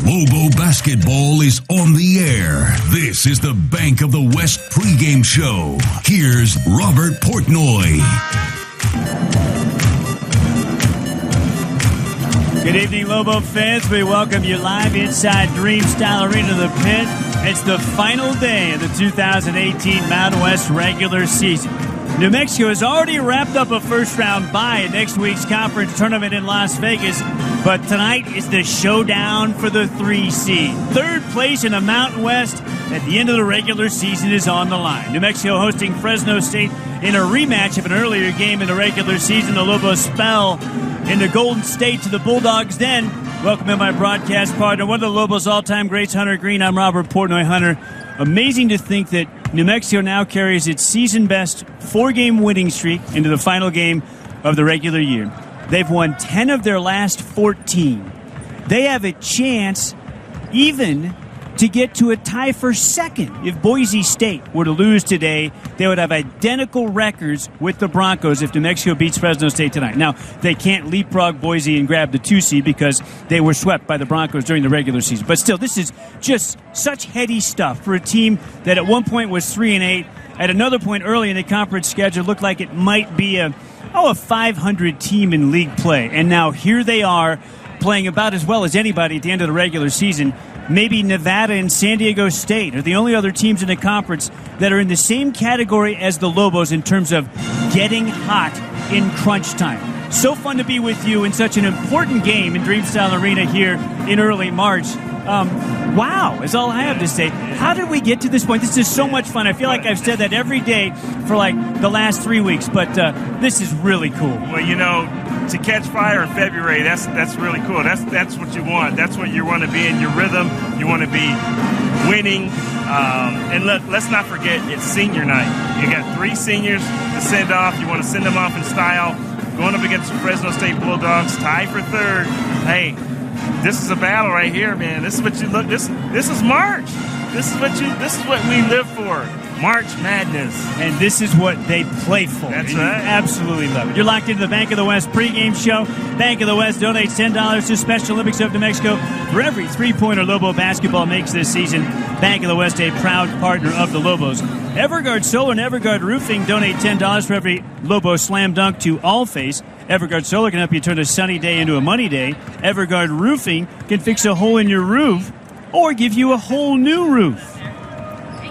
Lobo basketball is on the air. This is the Bank of the West pregame show. Here's Robert Portnoy. Good evening, Lobo fans. We welcome you live inside Dream Style Arena, the Pit. It's the final day of the 2018 Mountain West regular season. New Mexico has already wrapped up a first-round bye at next week's conference tournament in Las Vegas, but tonight is the showdown for the 3 seed. Third place in the Mountain West at the end of the regular season is on the line. New Mexico hosting Fresno State in a rematch of an earlier game in the regular season. The Lobos fell in the Golden State to the Bulldogs then. Welcome in my broadcast partner, one of the Lobos' all-time greats, Hunter Green. I'm Robert Portnoy. Hunter, amazing to think that New Mexico now carries its season-best 4-game winning streak into the final game of the regular year. They've won 10 of their last 14. They have a chance even to get to a tie for second. If Boise State were to lose today, they would have identical records with the Broncos if New Mexico beats Fresno State tonight. Now, they can't leapfrog Boise and grab the 2 seed because they were swept by the Broncos during the regular season. But still, this is just such heady stuff for a team that at one point was 3-8. At another point early in the conference schedule, looked like it might be a 500 team in league play. And now here they are playing about as well as anybody at the end of the regular season. Maybe Nevada and San Diego State are the only other teams in the conference that are in the same category as the Lobos in terms of getting hot in crunch time. So fun to be with you in such an important game in Dream Style Arena here in early March. Wow, is all I have to say. How did we get to this point? This is so much fun. I feel like I've said that every day for like the last 3 weeks, but this is really cool. Well, you know, to catch fire in February, that's really cool. That's what you want. That's what you want to be in your rhythm. You want to be winning. And let's not forget, it's senior night. You got 3 seniors to send off. You want to send them off in style. Going up against the Fresno State Bulldogs, tied for third. Hey, this is a battle right here, man. This is what you look. This is March. This is what we live for. March Madness. And this is what they play for. That's right. Absolutely love it. You're locked into the Bank of the West pregame show. Bank of the West donates $10 to Special Olympics of New Mexico for every 3-pointer Lobo basketball makes this season. Bank of the West, a proud partner of the Lobos. Everguard Solar and Everguard Roofing donate $10 for every Lobo slam dunk to Allface. Everguard Solar can help you turn a sunny day into a money day. Everguard Roofing can fix a hole in your roof or give you a whole new roof.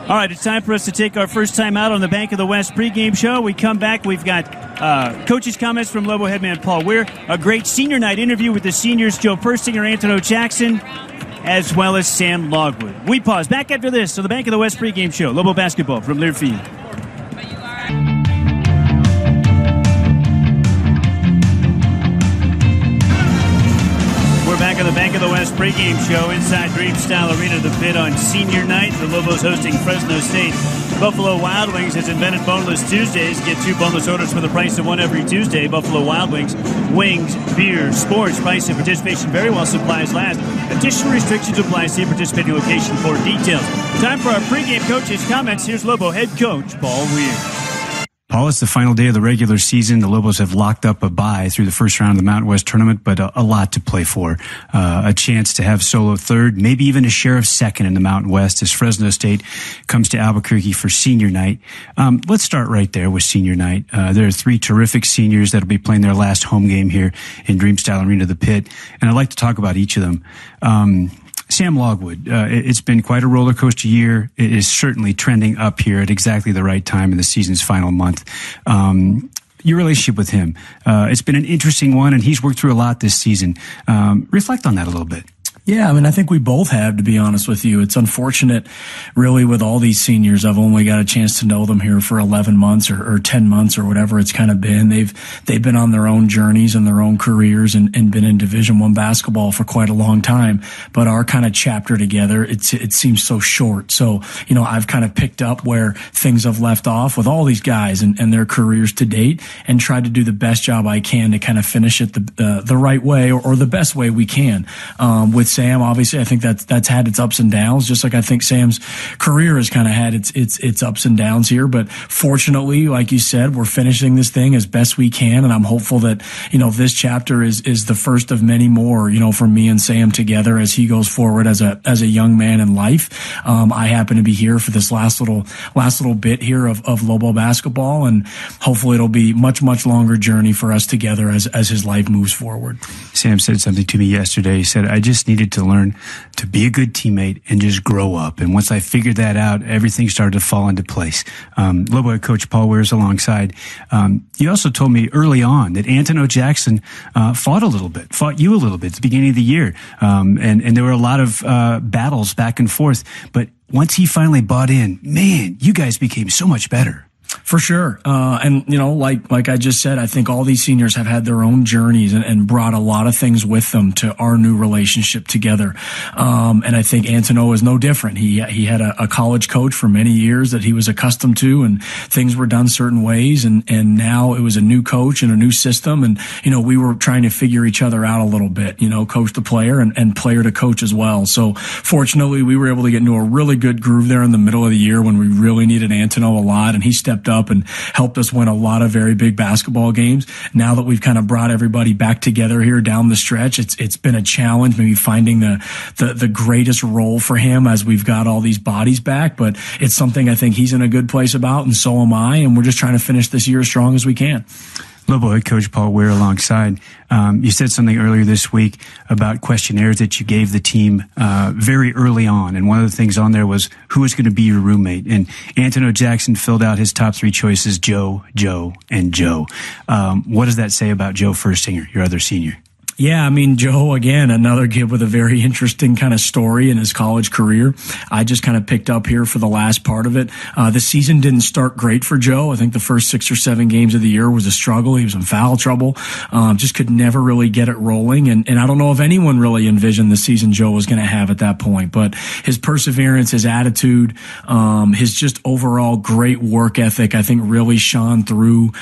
All right, it's time for us to take our first time out on the Bank of the West pregame show. We come back. We've got coaches' comments from Lobo headman Paul Weir, a great senior night interview with the seniors Joe Persinger, Antono Jackson, as well as Sam Logwood. We pause. Back after this on the Bank of the West pregame show. Lobo basketball from Learfield. We're back on the Bank of the West pregame show inside Dream Style Arena, the Pit on senior night. The Lobos hosting Fresno State. Buffalo Wild Wings has invented Boneless Tuesdays. Get 2 boneless orders for the price of 1 every Tuesday. Buffalo Wild Wings. Wings, beer, sports, price, and participation vary while supplies last. Additional restrictions apply. See participating location for details. Time for our pregame coaches' comments. Here's Lobo head coach Paul Weir. Paul, it's the final day of the regular season. The Lobos have locked up a bye through the first round of the Mountain West tournament, but a lot to play for. A chance to have solo third, maybe even a share of second in the Mountain West as Fresno State comes to Albuquerque for senior night. Let's start right there with senior night. There are 3 terrific seniors that will be playing their last home game here in Dream Style Arena, the Pit, and I'd like to talk about each of them. Sam Logwood, it's been quite a roller coaster year. It is certainly trending up here at exactly the right time in the season's final month. Your relationship with him, it's been an interesting one, and he's worked through a lot this season. Reflect on that a little bit. Yeah, I mean, I think we both have, to be honest with you. It's unfortunate, really, with all these seniors. I've only got a chance to know them here for 11 months or 10 months or whatever it's kind of been. They've been on their own journeys and their own careers and been in Division I basketball for quite a long time. But our kind of chapter together, it seems so short. So, you know, I've kind of picked up where things have left off with all these guys and their careers to date and tried to do the best job I can to kind of finish it the right way or the best way we can. With Sam, obviously, I think that's had its ups and downs, just like I think Sam's career has kind of had its ups and downs here. But fortunately, like you said, we're finishing this thing as best we can, and I'm hopeful that, this chapter is the first of many more, for me and Sam together as he goes forward as a young man in life. I happen to be here for this last little bit here of Lobo basketball, and hopefully it'll be much longer journey for us together as his life moves forward. Sam said something to me yesterday. He said, I just needed to learn to be a good teammate and just grow up. And once I figured that out, everything started to fall into place. Lobo head coach Paul Weir is alongside. You also told me early on that Antonio Jackson fought you a little bit at the beginning of the year. And there were a lot of battles back and forth. But once he finally bought in, man, you guys became so much better. For sure. And like I just said, I think all these seniors have had their own journeys and brought a lot of things with them to our new relationship together. And I think Antonio is no different. He had a college coach for many years that he was accustomed to, and things were done certain ways. And now it was a new coach and a new system. And, we were trying to figure each other out a little bit, coach to player and player to coach as well. So fortunately, we were able to get into a really good groove there in the middle of the year when we really needed Antonio a lot, and he stepped up and helped us win a lot of very big basketball games. Now that we've kind of brought everybody back together here down the stretch, it's been a challenge, maybe finding the greatest role for him as we've got all these bodies back. But it's something I think he's in a good place about, and so am I. And we're just trying to finish this year as strong as we can. Lobo head coach Paul Weir alongside. You said something earlier this week about questionnaires that you gave the team very early on, and one of the things on there was who was going to be your roommate. And Antonio Jackson filled out his top three choices: Joe, and Joe. What does that say about Joe Furstinger, your other senior? Yeah, Joe, again, another kid with a very interesting kind of story in his college career. I just kind of picked up here for the last part of it. The season didn't start great for Joe. I think the first 6 or 7 games of the year was a struggle. He was in foul trouble. Just could never really get it rolling. And I don't know if anyone really envisioned the season Joe was going to have at that point. But his perseverance, his attitude, his just overall great work ethic, I think really shone through.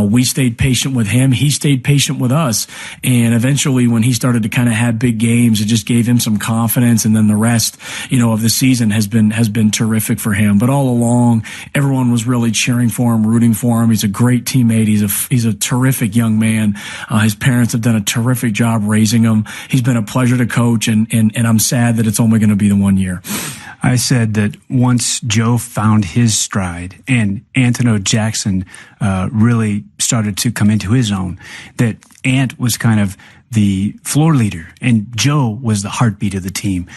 We stayed patient with him. He stayed patient with us. And eventually, when he started to kind of have big games, it just gave him some confidence, and then the rest, of the season has been terrific for him. But all along, everyone was really cheering for him, rooting for him. He's a great teammate. He's a terrific young man. His parents have done a terrific job raising him. He's been a pleasure to coach, and I'm sad that it's only going to be the 1 year. I said that once Joe found his stride and Antonio Jackson really started to come into his own, that Ant was kind of the floor leader and Joe was the heartbeat of the team.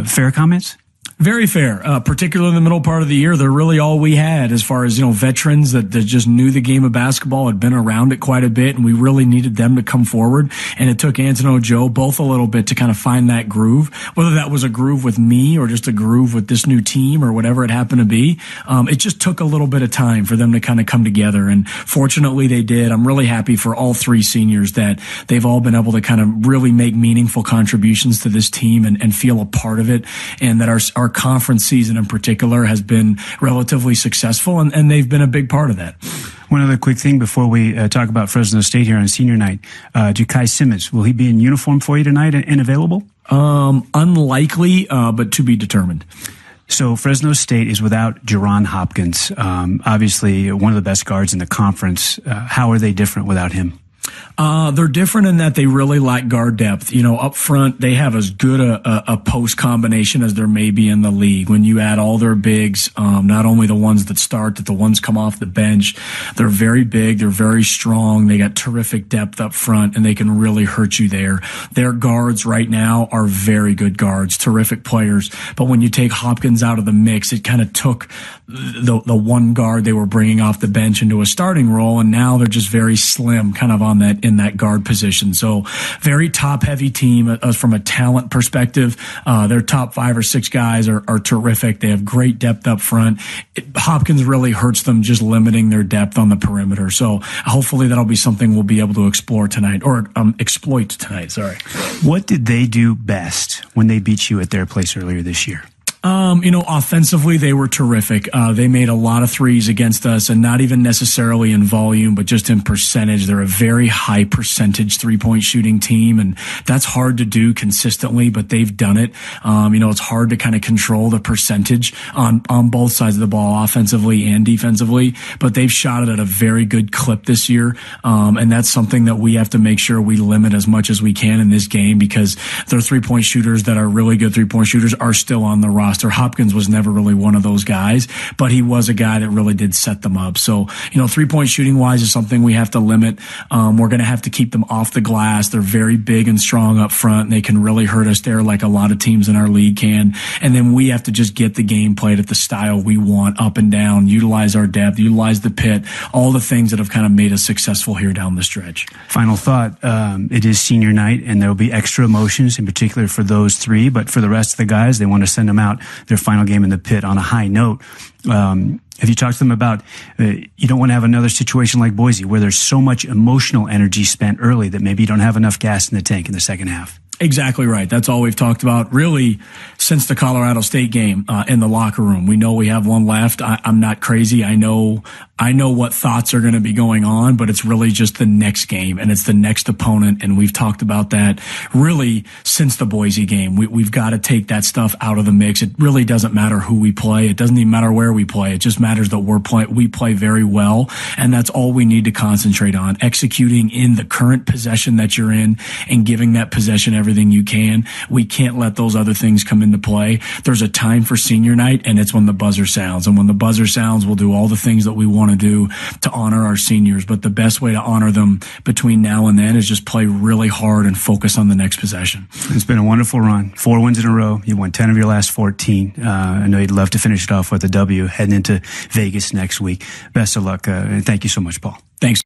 Fair comments? Very fair, particularly in the middle part of the year. They're really all we had as far as, veterans that just knew the game of basketball, had been around it quite a bit, and we really needed them to come forward. And it took Antonio and Joe both a little bit to kind of find that groove, whether that was a groove with me or just a groove with this new team or whatever it happened to be. It just took a little bit of time for them to kind of come together, and fortunately they did. I'm really happy for all 3 seniors that they've all been able to kind of really make meaningful contributions to this team and feel a part of it, and that our conference season in particular has been relatively successful, and they've been a big part of that. One other quick thing before we talk about Fresno State here on senior night. Ja'Kai Simmons, will he be in uniform for you tonight and available? Unlikely, but to be determined. So Fresno State is without Jerron Hopkins, obviously one of the best guards in the conference. How are they different without him? They're different in that they really lack guard depth. Up front, they have as good a post combination as there may be in the league. When you add all their bigs, not only the ones that start, but the ones come off the bench, they're very big, they're very strong, they got terrific depth up front, and they can really hurt you there. Their guards right now are very good guards, terrific players. But when you take Hopkins out of the mix, it kind of took the one guard they were bringing off the bench into a starting role, and now they're just very slim, kind of in that guard position. So very top heavy team from a talent perspective. Their top 5 or 6 guys are terrific. They have great depth up front. Hopkins really hurts them, just limiting their depth on the perimeter. So hopefully that'll be something we'll be able to explore tonight, or exploit tonight. Sorry. What did they do best when they beat you at their place earlier this year? Offensively, they were terrific. They made a lot of threes against us, and not even necessarily in volume, but just in percentage. They're a very high percentage three-point shooting team, and that's hard to do consistently, but they've done it. It's hard to kind of control the percentage on both sides of the ball, offensively and defensively, but they've shot it at a very good clip this year, and that's something that we have to make sure we limit as much as we can in this game, because their three-point shooters that are really good three-point shooters are still on the roster. Hopkins was never really one of those guys, but he was a guy that really did set them up. So, three-point shooting wise is something we have to limit. We're going to have to keep them off the glass. They're very big and strong up front, and they can really hurt us there like a lot of teams in our league can. And then we have to just get the game played at the style we want, up and down, utilize our depth, utilize the pit, all the things that have kind of made us successful here down the stretch. Final thought, it is senior night, and there will be extra emotions, in particular for those three, but for the rest of the guys, they want to send them out their final game in the pit on a high note. Have you talked to them about you don't want to have another situation like Boise where there's so much emotional energy spent early that maybe you don't have enough gas in the tank in the second half? Exactly right. That's all we've talked about really since the Colorado State game in the locker room. We know we have one left. I'm not crazy. I know what thoughts are going to be going on, but it's really just the next game and it's the next opponent. And we've talked about that really since the Boise game. We've got to take that stuff out of the mix. It really doesn't matter who we play. It doesn't even matter where we play. It just matters that we play very well. And that's all we need to concentrate on, executing in the current possession that you're in and giving that possession everything you can. We can't let those other things come into play. There's a time for senior night, and it's when the buzzer sounds. And when the buzzer sounds, we'll do all the things that we want to do to honor our seniors. But the best way to honor them between now and then is just play really hard and focus on the next possession. It's been a wonderful run. 4 wins in a row. You won 10 of your last 14. I know you'd love to finish it off with a W heading into Vegas next week. Best of luck. And thank you so much, Paul. Thanks.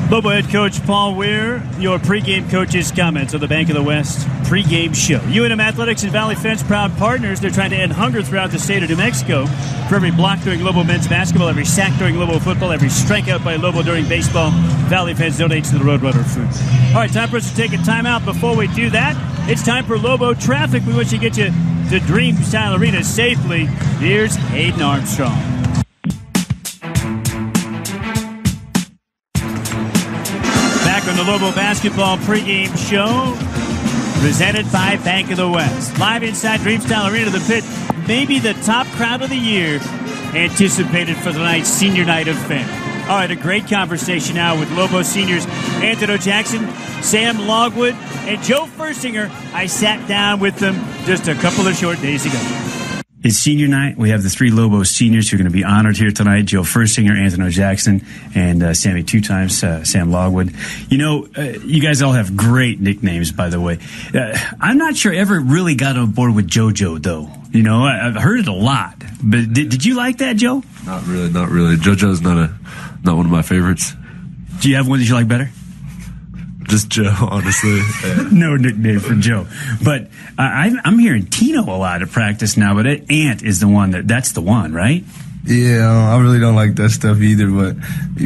Lobo head coach Paul Weir, your pregame coach's comments on the Bank of the West pregame show. UNM Athletics and Valley Fence, proud partners. They're trying to end hunger throughout the state of New Mexico. For every block during Lobo men's basketball, every sack during Lobo football, every strikeout by Lobo during baseball, Valley Fence donates to the Roadrunner Food. All right, time for us to take a timeout. Before we do that, it's time for Lobo traffic. We want you to get you to Dream Style Arena safely. Here's Hayden Armstrong. On the Lobo Basketball pregame show, presented by Bank of the West. Live inside Dreamstyle Arena, the pit, maybe the top crowd of the year, anticipated for the night's senior night of fame. All right, a great conversation now with Lobo seniors Anthony Jackson, Sam Logwood, and Joe Fursinger. I sat down with them just a couple of short days ago. It's senior night. We have the 3 Lobo seniors who are going to be honored here tonight. Joe Fursinger, Anthony Jackson, and Sammy 2 times, Sam Logwood. You guys all have great nicknames, by the way. I'm not sure I ever really got on board with JoJo, though. I've heard it a lot. But did you like that, Joe? Not really. JoJo's not one of my favorites. Do you have one that you like better? Just Joe, honestly. No nickname for Joe. But I'm hearing Tino a lot at practice now, but Ant is the one that's the one, right? Yeah, I really don't like that stuff either, but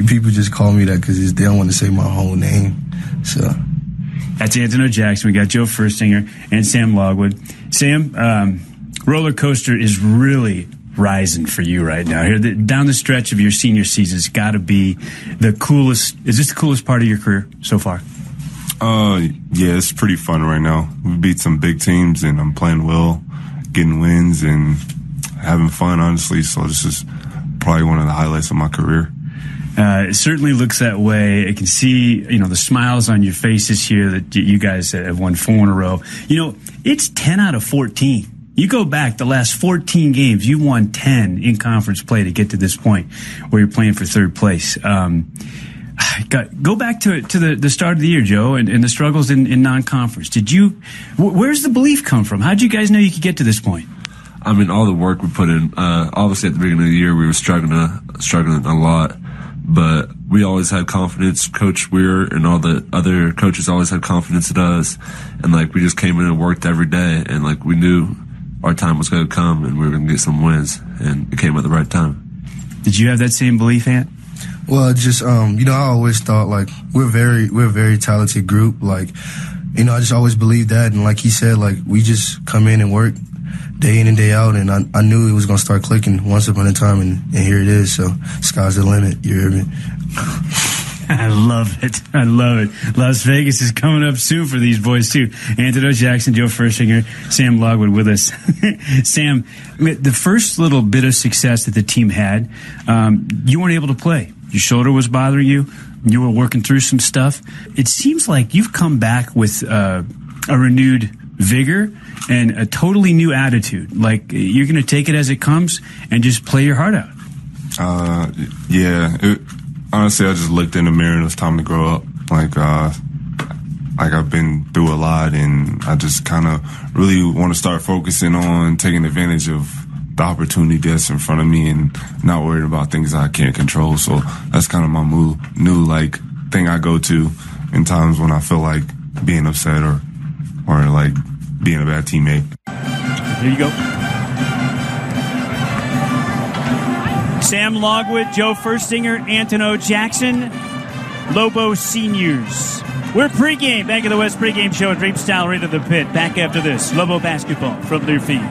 people just call me that because they don't want to say my whole name. So that's Anthony Jackson. We got Joe Fursinger and Sam Logwood. Sam, roller coaster is really rising for you right now. Here, down the stretch of your senior season has got to be the coolest. Is this the coolest part of your career so far? Yeah, it's pretty fun right now. We beat some big teams, and I'm playing well, getting wins, and having fun, honestly. So this is probably one of the highlights of my career. It certainly looks that way. I can see, the smiles on your faces here that you guys have won 4 in a row. It's 10 out of 14. You go back the last 14 games, you won 10 in conference play to get to this point where you're playing for third place. Go back to the start of the year, Joe, and the struggles in non-conference. Where's the belief come from? How'd you guys know you could get to this point? I mean, all the work we put in. Obviously, at the beginning of the year, we were struggling a lot, but we always had confidence. Coach Weir and all the other coaches always had confidence in us, and we just came in and worked every day, and we knew our time was going to come, and we were going to get some wins, and it came at the right time. Did you have that same belief, Ant? Well, just I always thought we're a very talented group. I just always believed that, and like he said, we just come in and work day in and day out, and I knew it was going to start clicking once upon a time, and here it is. So sky's the limit. You hear me? I love it. I love it. Las Vegas is coming up soon for these boys, too. Anthony Jackson, Joe Fursinger, Sam Logwood with us. Sam, the first little bit of success that the team had, you weren't able to play. Your shoulder was bothering you. You were working through some stuff. It seems like you've come back with a renewed vigor and a totally new attitude. Like you're going to take it as it comes and just play your heart out. Honestly, I just looked in the mirror and it was time to grow up. Like I've been through a lot, and I just kind of really want to start focusing on taking advantage of the opportunity that's in front of me and not worried about things I can't control. So that's kind of my new thing I go to in times when I feel like being upset or like being a bad teammate. Here you go. Sam Logwood, Joe Fursinger, Anthony Jackson, Lobo Seniors. We're pregame, Bank of the West pregame show at Dreamstyle Arena the Pit. Back after this, Lobo basketball from their feet.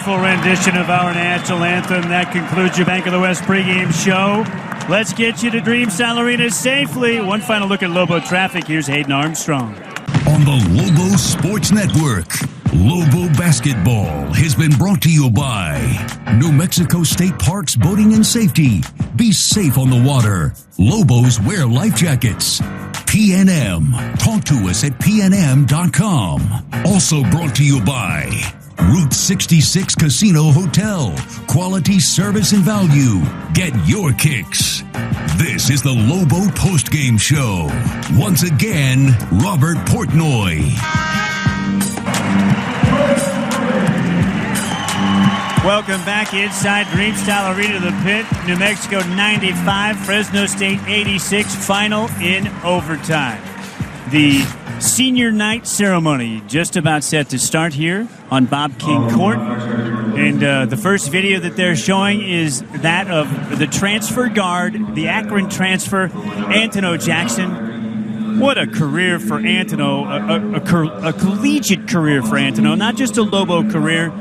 Rendition of our national anthem. That concludes your Bank of the West pregame show. Let's get you to Dreamstyle Arena safely. One final look at Lobo traffic. Here's Hayden Armstrong. On the Lobo Sports Network, Lobo Basketball has been brought to you by New Mexico State Parks Boating and Safety. Be safe on the water. Lobos wear life jackets. PNM. Talk to us at pnm.com. Also brought to you by Route 66 Casino Hotel. Quality service and value. Get your kicks. This is the Lobo postgame show. Once again, Robert Portnoy. Welcome back inside Dreamstyle Arena, the Pit. New Mexico 95, Fresno State 86, final in overtime. The senior night ceremony just about set to start here on Bob King Court. And the first video that they're showing is that of the transfer guard, the Akron transfer, Anthony Jackson. What a career for Anthony, a collegiate career for Anthony, not just a Lobo career.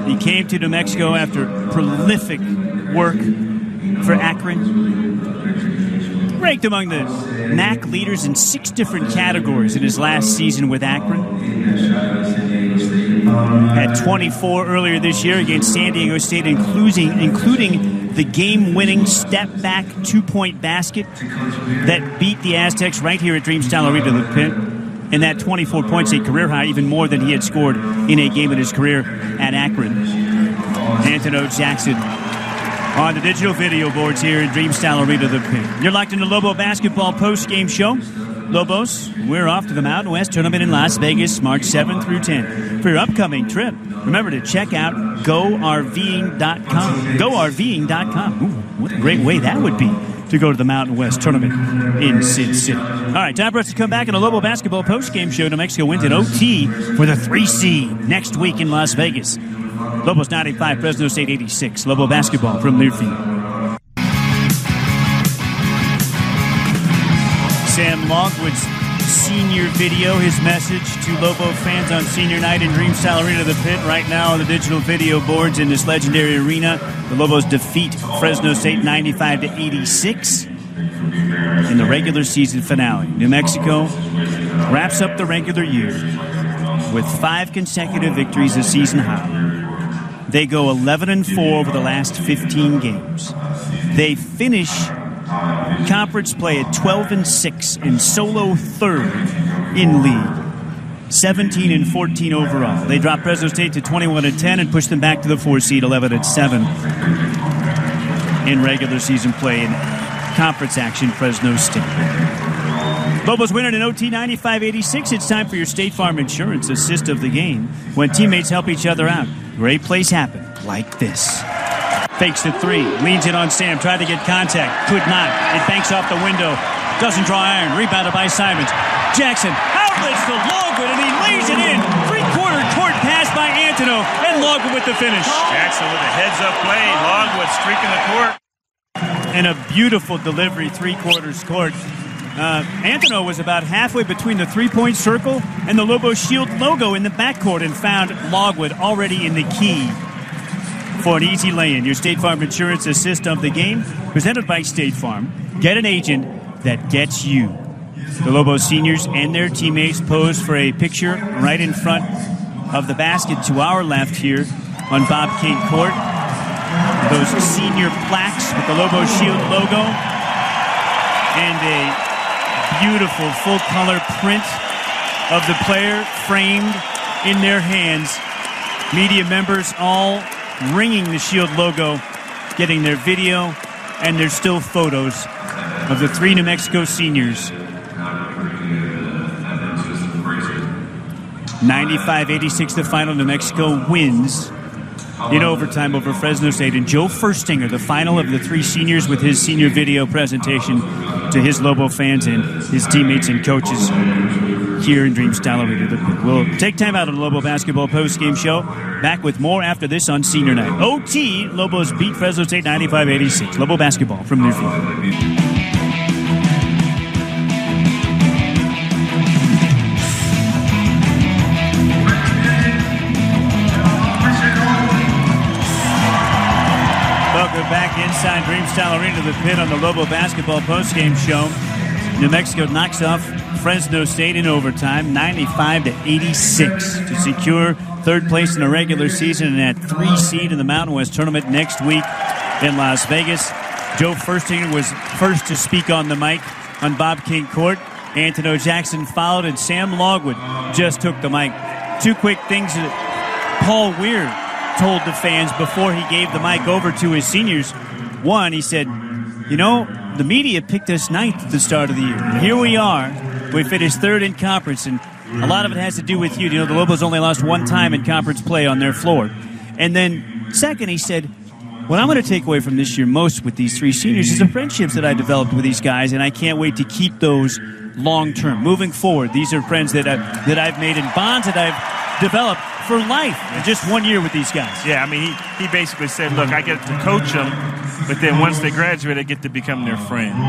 He came to New Mexico after prolific work for Akron. Ranked among the MAC leaders in 6 different categories in his last season with Akron. Had 24 earlier this year against San Diego State, including the game-winning step-back 2-point basket that beat the Aztecs right here at Dreamstyle Arena, the Pit. And that 24 points, a career high, even more than he had scored in a game in his career at Akron. Anthony Jackson on the digital video boards here in Dreamstyle Arena, the Pit. You're locked into Lobo basketball post-game show. Lobos, we're off to the Mountain West Tournament in Las Vegas, March 7th through 10th. For your upcoming trip, remember to check out GoRVing.com. GoRVing.com. Ooh, what a great way that would be to go to the Mountain West Tournament in Sin City. All right, time for us to come back in a Lobo basketball post-game show. New Mexico wins in OT for the 3 seed next week in Las Vegas. Lobos 95, Fresno State 86. Lobo basketball from Learfield. Sam Longwood's senior video, his message to Lobo fans on senior night in Dreamstyle Arena, the Pit. Right now on the digital video boards in this legendary arena, the Lobos defeat Fresno State 95-86 in the regular season finale. New Mexico wraps up the regular year with 5 consecutive victories, a season high. They go 11-4 over the last 15 games. They finish conference play at 12-6 and solo third in league. 17-14 overall. They drop Fresno State to 21-10 and push them back to the 4 seed, 11-7 in regular season play in conference action. Fresno State. Lobos win it in OT 95-86. It's time for your State Farm Insurance assist of the game. When teammates help each other out, great plays happen like this. Fakes the 3, leans in on Sam, tried to get contact, could not. It banks off the window, doesn't draw iron, rebounded by Simons. Jackson outlets to Longwood, and he lays it in. 3-quarter court pass by Antono, and Longwood with the finish. Jackson with a heads-up play. Longwood streaking the court. And a beautiful delivery, 3-quarters court. Antono was about halfway between the three-point circle and the Lobo Shield logo in the backcourt and found Longwood already in the key for an easy lay-in. Your State Farm Insurance assist of the game, presented by State Farm. Get an agent that gets you. The Lobo seniors and their teammates pose for a picture right in front of the basket to our left here on Bob King Court. Those senior plaques with the Lobo Shield logo and a beautiful full-color print of the player framed in their hands. Media members all ringing the Shield logo, getting their video and their still photos of the 3 New Mexico seniors. 95-86 the final. New Mexico wins in overtime over Fresno State. And Joe Furstinger, the final of the 3 seniors, with his senior video presentation to his Lobo fans and his teammates and coaches here in Dreamstyle Arena. We'll take time out of the Lobo basketball post-game show. Back with more after this on senior night. OT, Lobos beat Fresno State 95-86. Lobo basketball from Newfield. Welcome back inside Dreamstyle Arena, the Pit, on the Lobo basketball postgame show. New Mexico knocks off Fresno State in overtime, 95-86, to secure third place in the regular season and at 3 seed in the Mountain West Tournament next week in Las Vegas. Joe Furstinger was first to speak on the mic on Bob King Court. Antono Jackson followed, and Sam Longwood just took the mic. 2 quick things that Paul Weir told the fans before he gave the mic over to his seniors. One, he said, you know, the media picked us 9th at the start of the year. And here we are. We finished 3rd in conference, and a lot of it has to do with you. You know, the Lobos only lost 1 time in conference play on their floor. And then second, he said, what I'm going to take away from this year most with these 3 seniors is the friendships that I developed with these guys, and I can't wait to keep those long term. Moving forward, these are friends that I've made and bonds that I've developed for life in just 1 year with these guys. Yeah, I mean, he basically said, look, I get to coach them, but then once they graduate, I get to become their friend.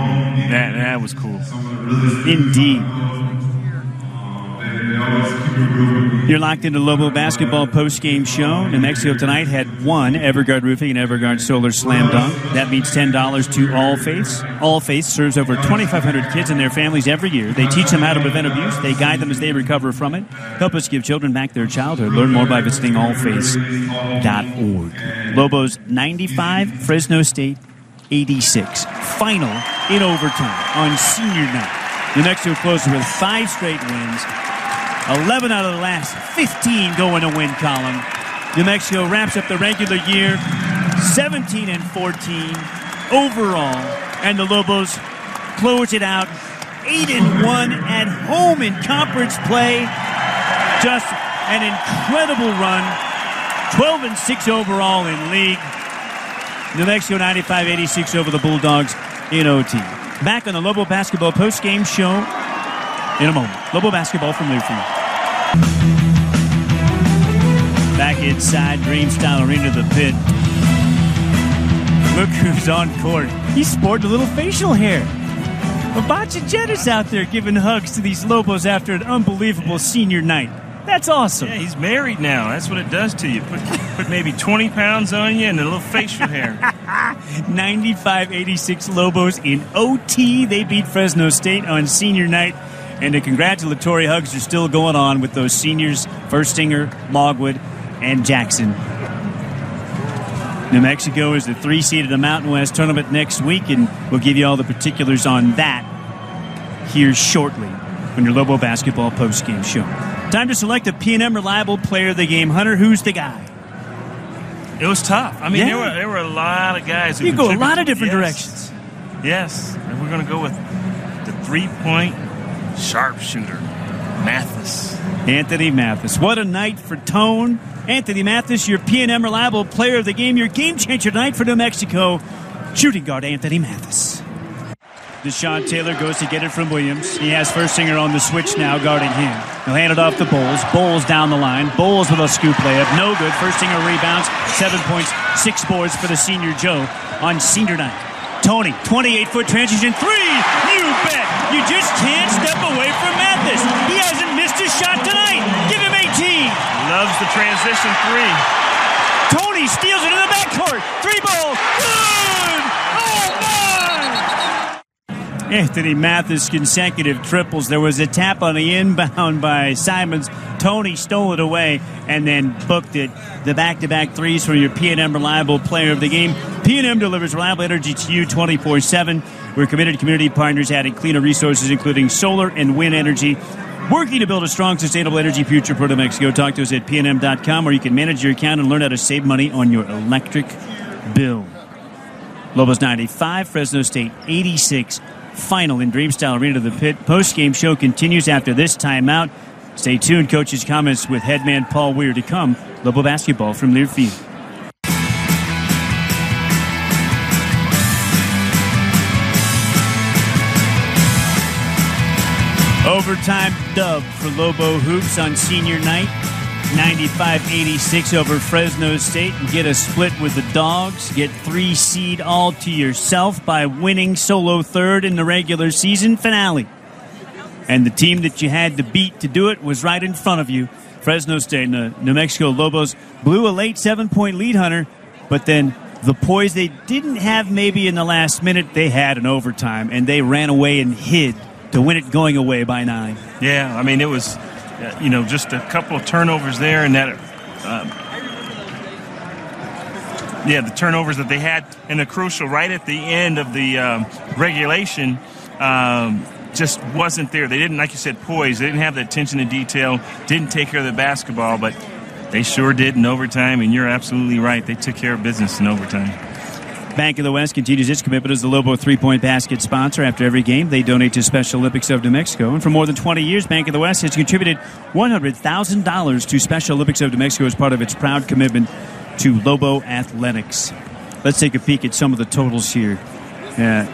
That was cool. Indeed. You're locked into Lobo basketball post-game show. New Mexico tonight had 1 Everguard Roofing and Everguard Solar Slam Dunk. That means $10 to All Faiths. All Faiths serves over 2,500 kids and their families every year. They teach them how to prevent abuse. They guide them as they recover from it. Help us give children back their childhood. Learn more by visiting allfaiths.org. Lobos 95, Fresno State 86. Final in overtime on senior night. New Mexico closes with 5 straight wins. 11 out of the last 15 go in a win column. New Mexico wraps up the regular year 17-14 overall, and the Lobos close it out 8-1 at home in conference play. Just an incredible run. 12-6 overall in league. New Mexico 95-86 over the Bulldogs in OT. Back on the Lobo basketball postgame show in a moment. Lobo basketball from Newfield. Back inside Dreamstyle Arena, the Pit. Look who's on court. He's sporting a little facial hair. Baciagetti's out there giving hugs to these Lobos after an unbelievable senior night. That's awesome. Yeah, he's married now. That's what it does to you. Put maybe 20 pounds on you and a little facial hair. 95-86 Lobos in OT. They beat Fresno State on senior night. And the congratulatory hugs are still going on with those seniors, Firstinger, Logwood, and Jackson. New Mexico is the 3 seed of the Mountain West tournament next week, and we'll give you all the particulars on that here shortly on your Lobo Basketball postgame show. Time to select a P&M Reliable Player of the Game. Hunter, who's the guy? It was tough. I mean, there were a lot of guys who you go a lot of different directions. Yes, and we're going to go with the 3-point sharpshooter, Mathis. Anthony Mathis. What a night for Tone. Anthony Mathis, your P&M Reliable Player of the Game, your game changer tonight for New Mexico. Shooting guard Anthony Mathis. Deshaun Taylor goes to get it from Williams. He has Firstinger on the switch now, guarding him. He'll hand it off to Bowles. Bowles down the line. Bowles with a scoop layup. No good. Firstinger rebounds. 7 points, 6 boards for the senior Joe on senior night. Tony, 28-foot transition 3. You bet. You just can't step away from Mathis. He hasn't missed a shot tonight. Give him 18. Loves the transition 3. Tony steals it in the backcourt. 3-ball. Good. Oh, my. Anthony Mathis consecutive triples. There was a tap on the inbound by Simons. Tony stole it away and then booked it. The back-to-back threes for your P&M Reliable Player of the Game. P&M delivers reliable energy to you 24/7. We're committed to community partners adding cleaner resources, including solar and wind energy, working to build a strong, sustainable energy future for New Mexico. Talk to us at pnm.com, where you can manage your account and learn how to save money on your electric bill. Lobos 95, Fresno State 86. Final in Dreamstyle Arena to the Pit. Post-game show continues after this timeout. Stay tuned. Coach's comments with headman Paul Weir to come. Lobo basketball from Lear Field. Overtime dub for Lobo Hoops on senior night. 95-86 over Fresno State. And get a split with the Dogs. Get 3 seed all to yourself by winning solo third in the regular season finale. And the team that you had to beat to do it was right in front of you. Fresno State and the New Mexico Lobos blew a late 7-point lead, Hunter. But then the poise they didn't have maybe in the last minute, they had in overtime. And they ran away and hid to win it going away by 9. Yeah, I mean, it was, just a couple of turnovers there, and that, the turnovers that they had in the crucial right at the end of the regulation just wasn't there. They didn't, like you said, poise. They didn't have the attention to detail, didn't take care of the basketball, but they sure did in overtime, and you're absolutely right. They took care of business in overtime. Bank of the West continues its commitment as the Lobo 3-point basket sponsor. After every game, they donate to Special Olympics of New Mexico. And for more than 20 years, Bank of the West has contributed $100,000 to Special Olympics of New Mexico as part of its proud commitment to Lobo athletics. Let's take a peek at some of the totals here.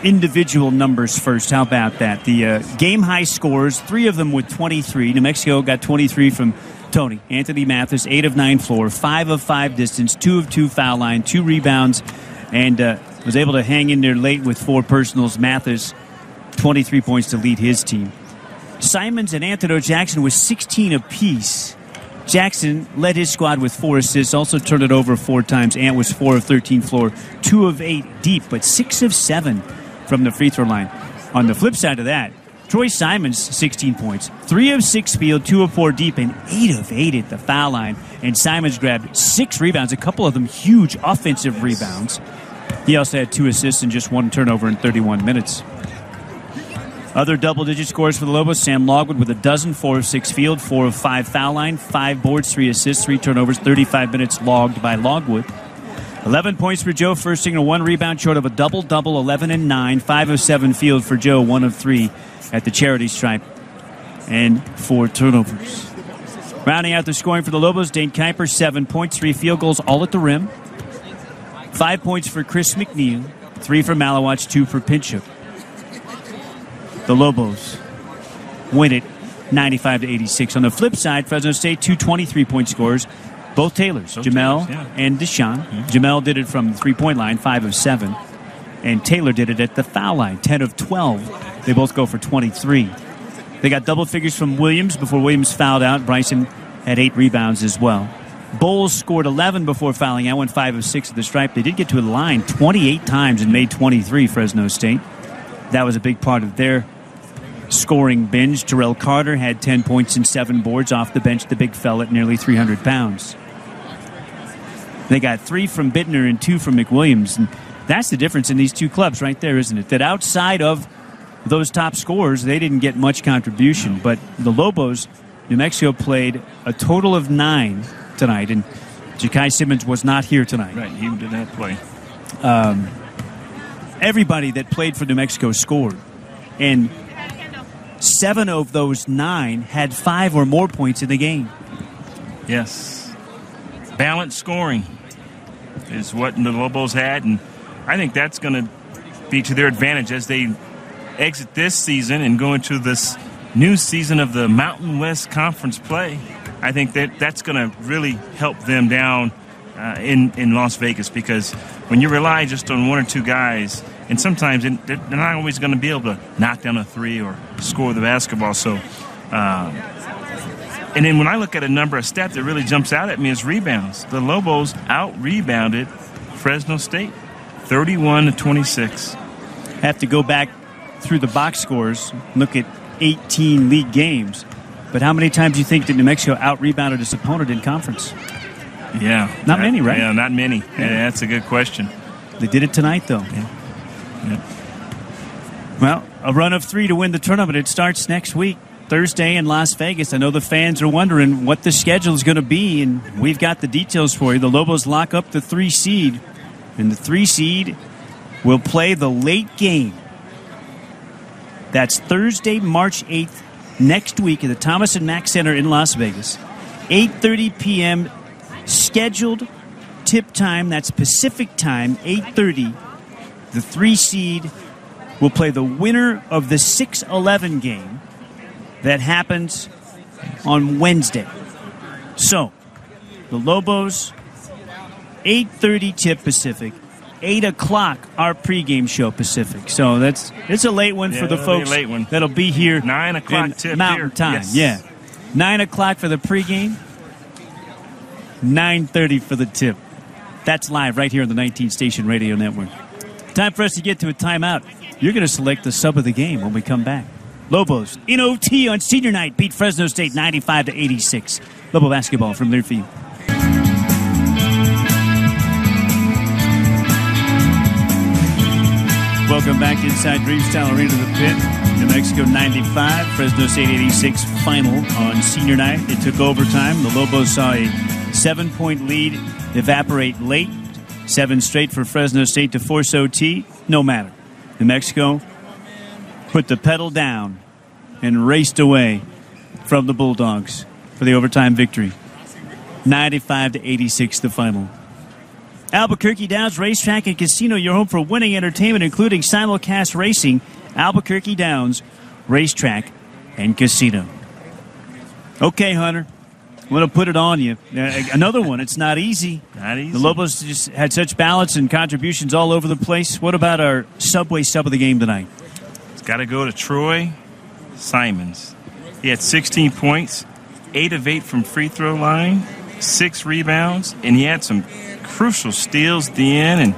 Individual numbers first. How about that? The game-high scores, 3 of them with 23. New Mexico got 23 from Tony. Anthony Mathis, 8 of 9 floor, 5 of 5 distance, 2 of 2 foul line, 2 rebounds, and was able to hang in there late with 4 personals. Mathis, 23 points to lead his team. Simons and Anthony Jackson with 16 apiece. Jackson led his squad with 4 assists, also turned it over 4 times. Ant was 4 of 13 floor, 2 of 8 deep, but 6 of 7 from the free throw line. On the flip side of that, Troy Simons, 16 points, 3 of 6 field, 2 of 4 deep, and 8 of 8 at the foul line. And Simons grabbed 6 rebounds, a couple of them huge offensive rebounds. He also had 2 assists and just 1 turnover in 31 minutes. Other double-digit scores for the Lobos. Sam Logwood with a dozen, 4 of 6 field, 4 of 5 foul line, 5 boards, 3 assists, 3 turnovers, 35 minutes logged by Logwood. 11 points for Joe Firstinger, 1 rebound short of a double-double, 11 and 9, 5 of 7 field for Joe, 1 of 3 at the charity stripe, and 4 turnovers. Rounding out the scoring for the Lobos, Dane Kuiper, 7 points, 3 field goals, all at the rim. 5 points for Chris McNeil, 3 for Malawatch, 2 for Pinchuk. The Lobos win it 95-86. On the flip side, Fresno State, 2 23-point scores. Both Taylors, Jamel and Deshaun. Jamel did it from the 3-point line, 5 of 7. and Taylor did it at the foul line, 10 of 12. They both go for 23. They got double figures from Williams before Williams fouled out. Bryson had 8 rebounds as well. Bowles scored 11 before fouling out, went 5 of 6 at the stripe. They did get to the line 28 times and made 23, Fresno State. That was a big part of their scoring binge. Terrell Carter had 10 points and 7 boards off the bench, the big fella at nearly 300 pounds. They got 3 from Bittner and 2 from McWilliams. And that's the difference in these two clubs right there, isn't it? That outside of those top scorers, they didn't get much contribution. But the Lobos, New Mexico played a total of 9 tonight, and Ja'Kai Simmons was not here tonight. Right, he did not play. Everybody that played for New Mexico scored, and 7 of those 9 had 5 or more points in the game. Yes. Balanced scoring is what the Lobos had, and I think that's going to be to their advantage as they exit this season and go into this new season of the Mountain West Conference play. I think that's going to really help them down in Las Vegas, because when you rely just on 1 or 2 guys, and sometimes they're not always going to be able to knock down a 3 or score the basketball. So, and then when I look at a number of stats that really jumps out at me is rebounds. The Lobos out-rebounded Fresno State 31-26. Have to go back through the box scores, look at 18 league games. But how many times do you think that New Mexico out-rebounded its opponent in conference? Yeah. Not many, right? Yeah, not many. Yeah, that's a good question. They did it tonight, though. Yeah. Well, a run of 3 to win the tournament. It starts next week, Thursday in Las Vegas. I know the fans are wondering what the schedule is going to be, and we've got the details for you. The Lobos lock up the 3 seed, and the 3 seed will play the late game. That's Thursday, March 8th, next week at the Thomas and Mack Center in Las Vegas. 8:30 p.m. scheduled tip time. That's Pacific time, 8:30. The 3 seed will play the winner of the 6-11 game that happens on Wednesday. So, the Lobos, 8:30 tip Pacific, 8 o'clock our pregame show Pacific. So it's a late one for the folks that'll be here 9 o'clock tip Mountain here. Time. Yes. Yeah, 9 o'clock for the pregame, 9:30 for the tip. That's live right here on the 19 Station Radio Network. Time for us to get to a timeout. You're going to select the sub of the game when we come back. Lobos in OT on senior night beat Fresno State 95-86. Lobo basketball from Learfield. Welcome back inside Dreamstyle Arena to the Pit. New Mexico 95, Fresno State 86 final on senior night. It took overtime. The Lobos saw a 7-point lead evaporate late. 7 straight for Fresno State to force OT. No matter. New Mexico put the pedal down and raced away from the Bulldogs for the overtime victory. 95-86 the final. Albuquerque Downs Racetrack and Casino, your home for winning entertainment, including simulcast racing. Albuquerque Downs Racetrack and Casino. Okay, Hunter, I'm going to put it on you. Another one. It's not easy. Not easy. The Lobos just had such balance and contributions all over the place. What about our Subway sub of the game tonight? It's got to go to Troy Simons. He had 16 points, 8 of 8 from free throw line, 6 rebounds, and he had some crucial steals at the end. And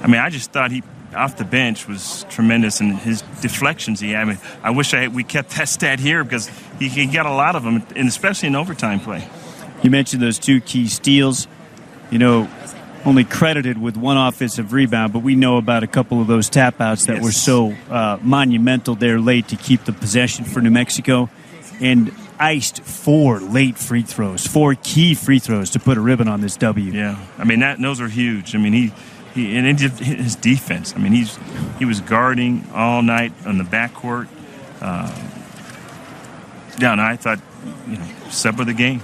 I mean, I just thought he off the bench was tremendous, and his deflections he had. I mean, I wish we kept that stat here because he got a lot of them, and especially in overtime play. You mentioned those 2 key steals. You know, only credited with 1 offensive rebound, but we know about a couple of those tap outs that were so monumental there late to keep the possession for New Mexico, and iced 4 late free throws, 4 key free throws to put a ribbon on this W. Yeah, I mean those are huge. I mean and his defense. I mean he was guarding all night on the backcourt. And I thought, sub of the game.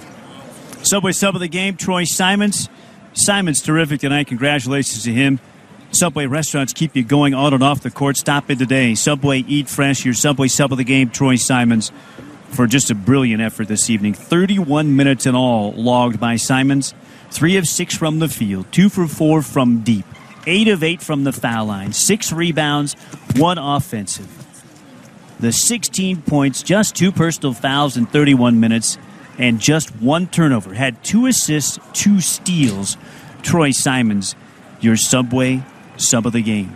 Subway sub of the game, Troy Simons. Simons terrific tonight. Congratulations to him. Subway restaurants keep you going on and off the court. Stop in today. Subway, eat fresh. Your Subway sub of the game, Troy Simons, for just a brilliant effort this evening. 31 minutes in all logged by Simons. 3 of 6 from the field. 2 for 4 from deep. 8 of 8 from the foul line, 6 rebounds, 1 offensive. The 16 points, just 2 personal fouls in 31 minutes, and just 1 turnover. Had 2 assists, 2 steals. Troy Simons, your Subway sub of the game.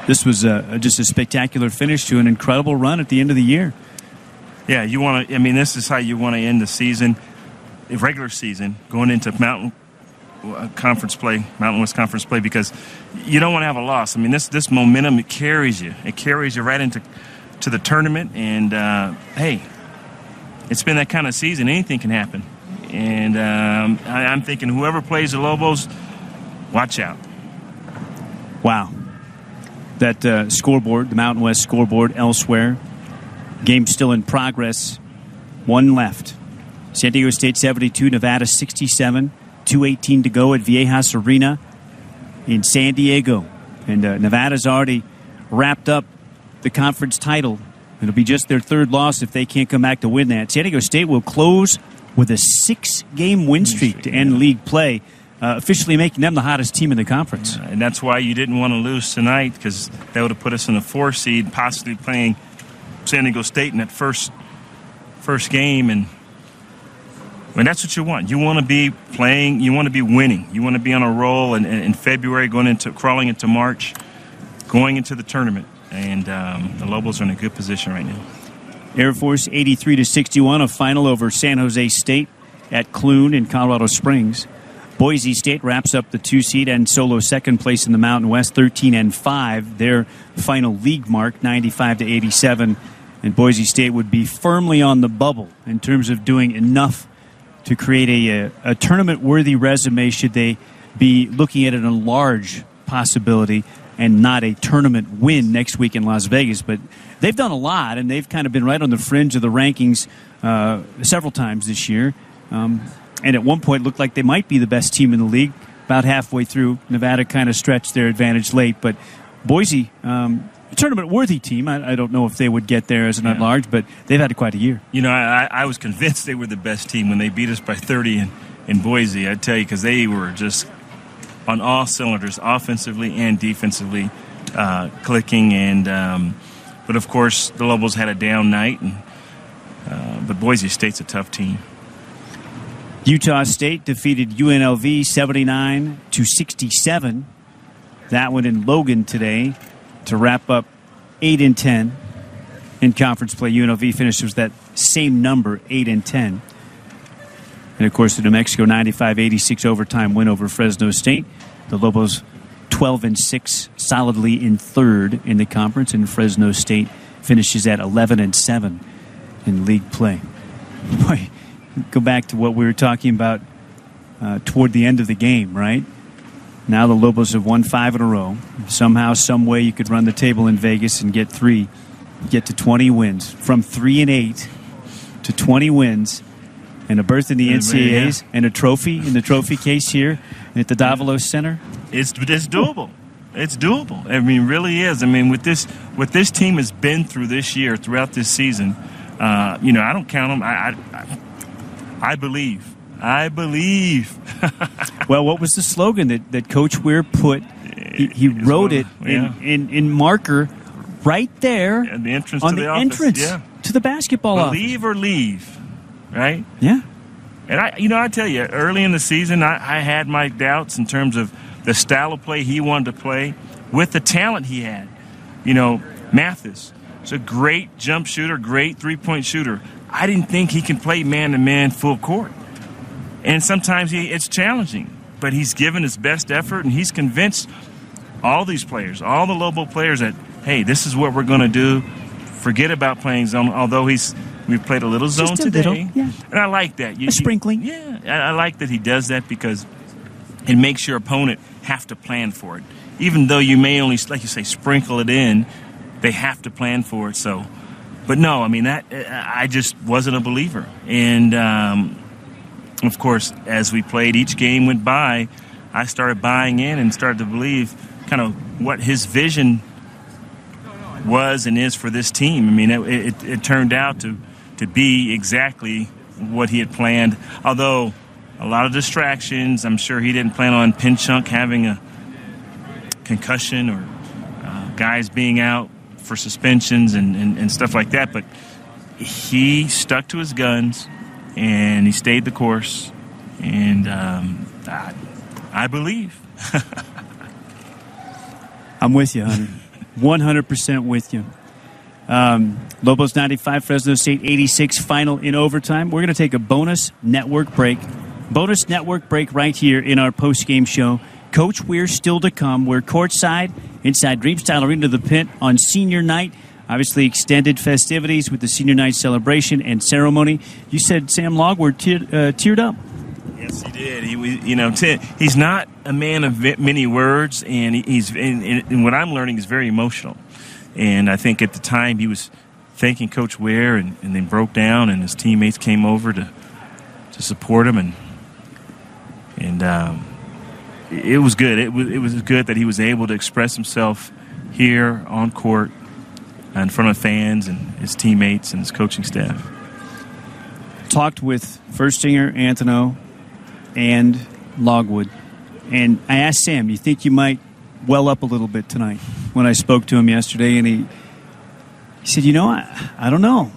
This was just a spectacular finish to an incredible run at the end of the year. Yeah, you want to. I mean, this is how you want to end the season, the regular season, going into Mountain West Conference play, because you don't want to have a loss. I mean, this momentum, it carries you. It carries you right into the tournament. And hey, it's been that kind of season. Anything can happen. And I'm thinking whoever plays the Lobos, watch out. Wow. That scoreboard, the Mountain West scoreboard elsewhere. Game still in progress. 1 left. San Diego State 72, Nevada 67. 2:18 to go at Viejas Arena in San Diego. And Nevada's already wrapped up the conference title. It'll be just their 3rd loss if they can't come back to win that. San Diego State will close with a 6-game win streak to end league play, officially making them the hottest team in the conference. And that's why you didn't want to lose tonight, because that would have put us in the 4 seed, possibly playing San Diego State in that first game. And that's what you want. You want to be playing. You want to be winning. You want to be on a roll in February, crawling into March, going into the tournament. And the Lobos are in a good position right now. Air Force 83-61, a final over San Jose State at Clune in Colorado Springs. Boise State wraps up the 2 seed and solo 2nd place in the Mountain West, 13-5. Their final league mark, 95-87. And Boise State would be firmly on the bubble in terms of doing enough to create a tournament-worthy resume should they be looking at an enlarged possibility and not a tournament win next week in Las Vegas. But they've done a lot, and they've kind of been right on the fringe of the rankings several times this year. And at one point looked like they might be the best team in the league. About halfway through, Nevada kind of stretched their advantage late. But Boise, a tournament-worthy team. I don't know if they would get there as an at-large, but they've had quite a year. You know, I was convinced they were the best team when they beat us by 30 in Boise, I tell you, because they were just on all cylinders, offensively and defensively, clicking. And but, of course, the Lobos had a down night. But Boise State's a tough team. Utah State defeated UNLV 79-67. That one in Logan today to wrap up 8-10 in conference play. UNLV finishes that same number, 8-10. And, of course, the New Mexico 95-86 overtime win over Fresno State. The Lobos 12-6, solidly in 3rd in the conference, and Fresno State finishes at 11-7 in league play. Boy, go back to what we were talking about toward the end of the game, right? Now the Lobos have won 5 in a row. Somehow, some way, you could run the table in Vegas and get to 20 wins. From 3-8 to 20 wins, and a berth in the NCAAs, and a trophy in the trophy case here at the Davalos Center. It's doable. It's doable. I mean, it really is. I mean, what this team has been through this year, throughout this season, I don't count them. I believe. Well, what was the slogan that Coach Weir put? He wrote it in marker right there at the entrance on to the office. entrance to the basketball office. Believe or leave, right? Yeah. And I tell you, early in the season, I had my doubts in terms of the style of play he wanted to play with the talent he had. You know, Mathis is a great jump shooter, great three-point shooter. I didn't think he can play man-to-man full court. And sometimes it's challenging. But he's given his best effort, and he's convinced all these players, all the Lobo players, that, hey, this is what we're going to do. Forget about playing zone, although we've played a little zone just a today. Little, yeah. And I like that. A sprinkling. Yeah, I like that he does that because it makes your opponent have to plan for it. Even though you may only, like you say, sprinkle it in, they have to plan for it. So, but no, I mean, I just wasn't a believer. And, of course, as we played, each game went by, I started buying in and started to believe kind of what his vision was and is for this team. I mean, it turned out to be exactly what he had planned. Although a lot of distractions. I'm sure he didn't plan on Pinchuk having a concussion or guys being out for suspensions and stuff like that. But he stuck to his guns, and he stayed the course. And I believe. I'm with you, Hunter. 100% with you. Lobos 95, Fresno State 86, final in overtime. We're going to take a bonus network break. Bonus network break right here in our post-game show. Coach Weir still to come. We're courtside inside Dreamstyle Arena, the Pit, on senior night. Obviously extended festivities with the senior night celebration and ceremony. You said Sam Logword teared up. Yes, he did. He's not a man of many words, and and what I'm learning is very emotional. And I think at the time he was thanking Coach Weir, and then broke down, and his teammates came over to support him, and it was good. It was good that he was able to express himself here on court in front of fans and his teammates and his coaching staff. Talked with Firstinger, Antono, and Logwood, and I asked Sam, you think you might well up a little bit tonight? When I spoke to him yesterday, and he said, I don't know.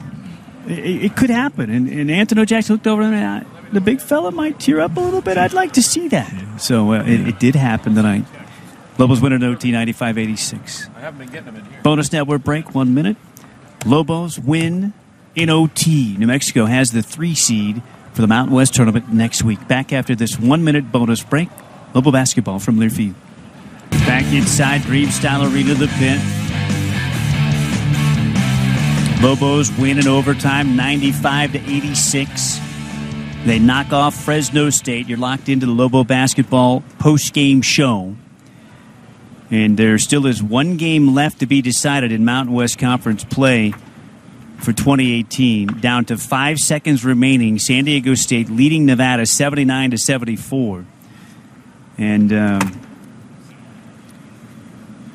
It could happen. And Antono Jackson looked over and the big fella might tear up a little bit. I'd like to see that. So it did happen tonight. Lobos win in OT 95-86. I haven't been getting them in here. Bonus network break, 1 minute. Lobos win in OT. New Mexico has the 3 seed for the Mountain West Tournament next week. Back after this 1 minute bonus break. Lobo basketball from Learfield. Back inside Dreamstyle Arena, the Pit. Lobos win in overtime, 95-86. They knock off Fresno State. You're locked into the Lobo basketball post-game show. And there still is 1 game left to be decided in Mountain West Conference play for 2018. Down to 5 seconds remaining. San Diego State leading Nevada 79-74. And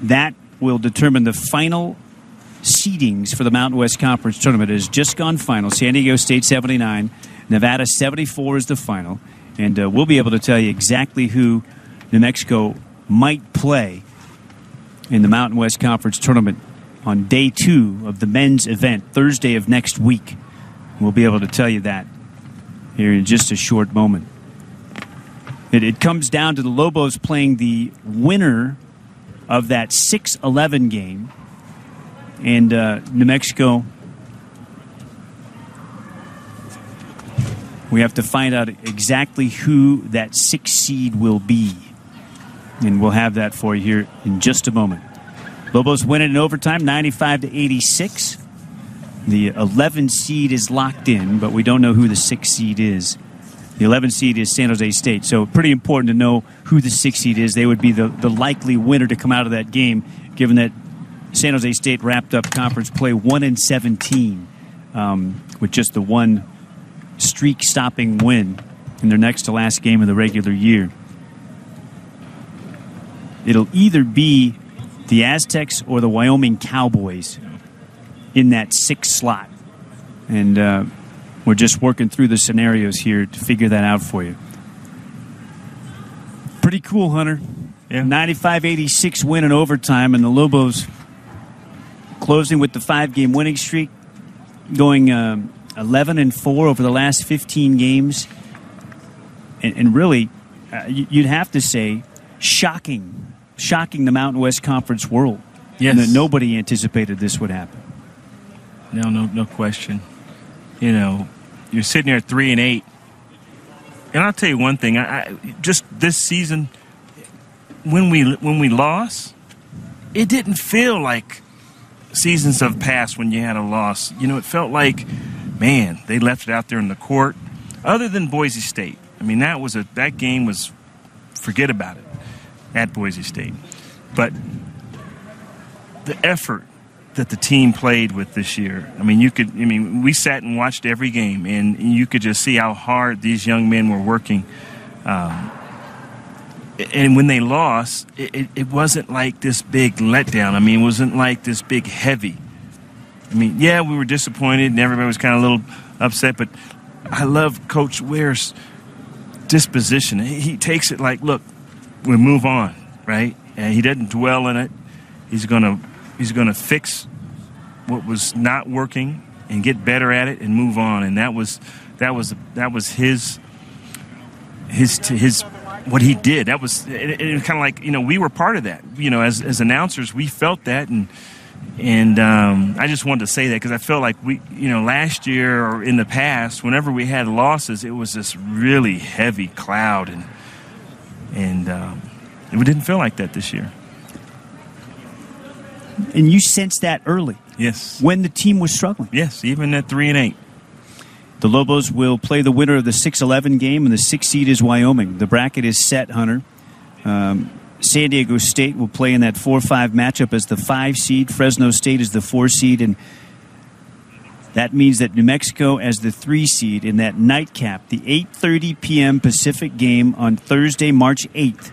that will determine the final seedings for the Mountain West Conference Tournament. It has just gone final. San Diego State 79, Nevada 74 is the final. And we'll be able to tell you exactly who New Mexico might play in the Mountain West Conference Tournament on day 2 of the men's event, Thursday of next week. We'll be able to tell you that here in just a short moment. It comes down to the Lobos playing the winner of that 6-11 game. And New Mexico, we have to find out exactly who that 6 seed will be. And we'll have that for you here in just a moment. Lobos win it in overtime, 95-86. The 11 seed is locked in, but we don't know who the 6 seed is. The 11 seed is San Jose State, so pretty important to know who the 6 seed is. They would be the likely winner to come out of that game, given that San Jose State wrapped up conference play 1-17 with just the 1 streak-stopping win in their next to last game of the regular year. It'll either be the Aztecs or the Wyoming Cowboys in that 6th slot. And we're just working through the scenarios here to figure that out for you. Pretty cool, Hunter. Yeah. 95-86 win in overtime, and the Lobos closing with the 5-game winning streak, going 11-4 over the last 15 games. And really, you'd have to say, shocking the Mountain West Conference world. Yes. And that nobody anticipated this would happen. No question. You're sitting there at 3-8, and I'll tell you one thing. I just this season, when we lost, it didn't feel like seasons of past when you had a loss. It felt like, man, they left it out there in the court. Other than Boise State, I mean, that game was, forget about it, at Boise State. But the effort that the team played with this year, we sat and watched every game, and you could just see how hard these young men were working. And when they lost, it wasn't like this big letdown. It wasn't like this big heavy. Yeah, we were disappointed, and everybody was kind of a little upset, but I love Coach Weir's disposition. He takes it like, look, we move on, right? And he doesn't dwell in it. He's gonna fix what was not working and get better at it and move on. And that was his what he did. That was it kind of like, we were part of that. As announcers, we felt that, and I just wanted to say that because I felt like we, last year or in the past, whenever we had losses, it was this really heavy cloud, and we didn't feel like that this year. And you sensed that early. Yes. When the team was struggling. Yes, even at 3-8. The Lobos will play the winner of the 6-11 game, and the 6th seed is Wyoming. The bracket is set, Hunter. San Diego State will play in that 4-5 matchup as the 5 seed. Fresno State is the 4 seed, and that means that New Mexico as the 3 seed in that nightcap, the 8:30 p.m. Pacific game on Thursday, March 8th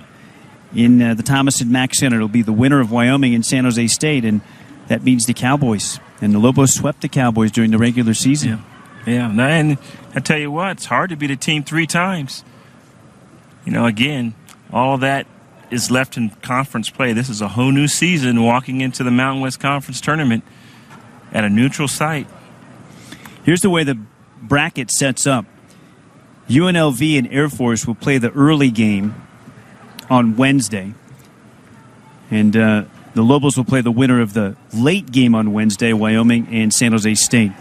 in the Thomas and Mack Center. It'll be the winner of Wyoming and San Jose State, and that means the Cowboys. And the Lobos swept the Cowboys during the regular season. Yeah. And I tell you what, it's hard to beat a team 3 times. Again, all that is left in conference play. This is a whole new season walking into the Mountain West Conference tournament at a neutral site. Here's the way the bracket sets up. UNLV and Air Force will play the early game on Wednesday. And the Lobos will play the winner of the late game on Wednesday, Wyoming and San Jose State.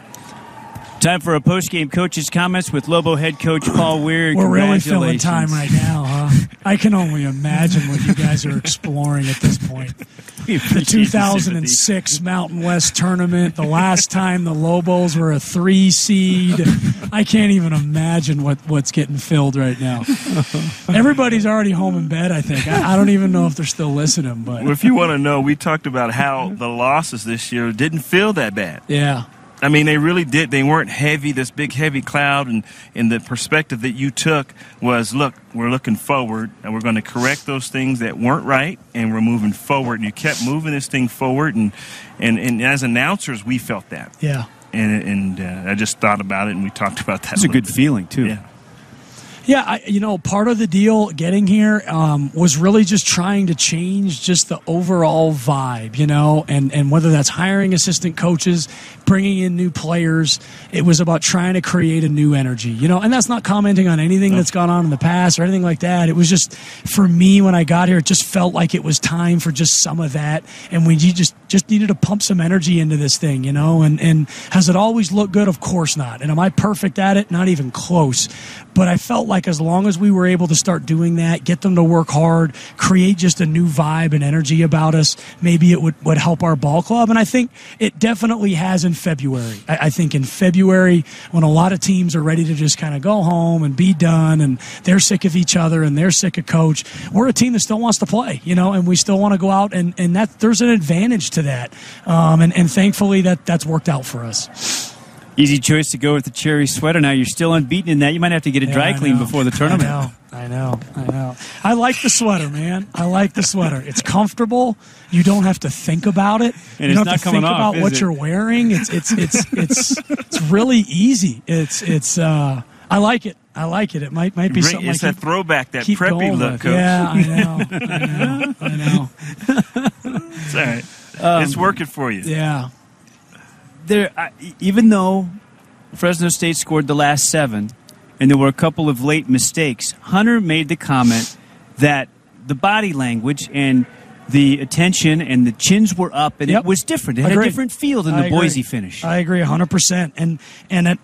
Time for a post-game coach's comments with Lobo head coach Paul Weir. We're really filling time right now, huh? I can only imagine what you guys are exploring at this point. The 2006 Mountain West tournament, the last time the Lobos were a 3 seed. I can't even imagine what's getting filled right now. Everybody's already home in bed, I think. I don't even know if they're still listening. But well, if you want to know, we talked about how the losses this year didn't feel that bad. Yeah. I mean, they really did. They weren't heavy, this big, heavy cloud. And the perspective that you took was, look, we're looking forward, and we're going to correct those things that weren't right, and we're moving forward. And you kept moving this thing forward. And as announcers, we felt that. Yeah. And I just thought about it, and we talked about that. It's a good feeling, too. Yeah. Yeah, part of the deal getting here was really just trying to change just the overall vibe, and whether that's hiring assistant coaches, bringing in new players, it was about trying to create a new energy, and that's not commenting on anything that's gone on in the past or anything like that. It was just, for me, when I got here, it just felt like it was time for just some of that, and we just needed to pump some energy into this thing, and has it always looked good? Of course not. And am I perfect at it? Not even close. But I felt like as long as we were able to start doing that, get them to work hard, create just a new vibe and energy about us, maybe it would help our ball club. And I think it definitely has in February. I think in February, when a lot of teams are ready to just kind of go home and be done, and they're sick of each other and they're sick of coach, we're a team that still wants to play, and we still want to go out, and that there's an advantage to that. And thankfully that's worked out for us. Easy choice to go with the cherry sweater. Now you're still unbeaten in that. You might have to get it dry clean before the tournament. I know. I like the sweater, man. I like the sweater. It's comfortable. You don't have to think about it. And you don't it's have not to think about what you're wearing. It's really easy. I like it. It might be something. It's that throwback, that keep preppy going look, with. Coach. Yeah, I know. It's all right. It's working for you. Yeah. Even though Fresno State scored the last 7, and there were a couple of late mistakes, Hunter made the comment that the body language and the attention and the chins were up, and it was different. It had a different feel than the Boise finish. I agree 100%. And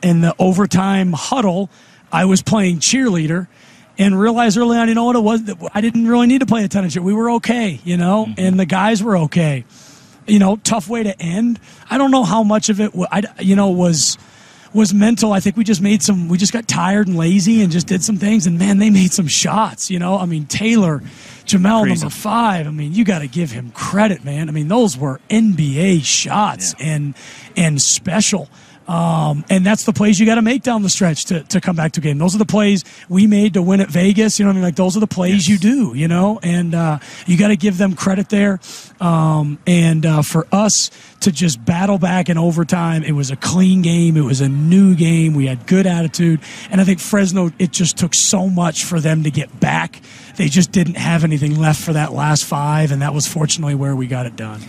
in the overtime huddle, I was playing cheerleader and realized early on, what it was, that I didn't really need to play a ton of cheerleader. We were okay, and the guys were okay. Tough way to end. I don't know how much of it was mental. I think we just got tired and lazy and just did some things, and man, they made some shots, Taylor, Jamel, Crazy. number 5. You got to give him credit, man. Those were NBA shots and special. And that's the plays you got to make down the stretch to come back to a game. Those are the plays we made to win at Vegas. You know what I mean? Like, those are the plays you do, you know, and you got to give them credit there. For us to just battle back in overtime, it was a clean game. It was a new game. We had good attitude. And I think Fresno, it just took so much for them to get back. They just didn't have anything left for that last 5, and that was fortunately where we got it done.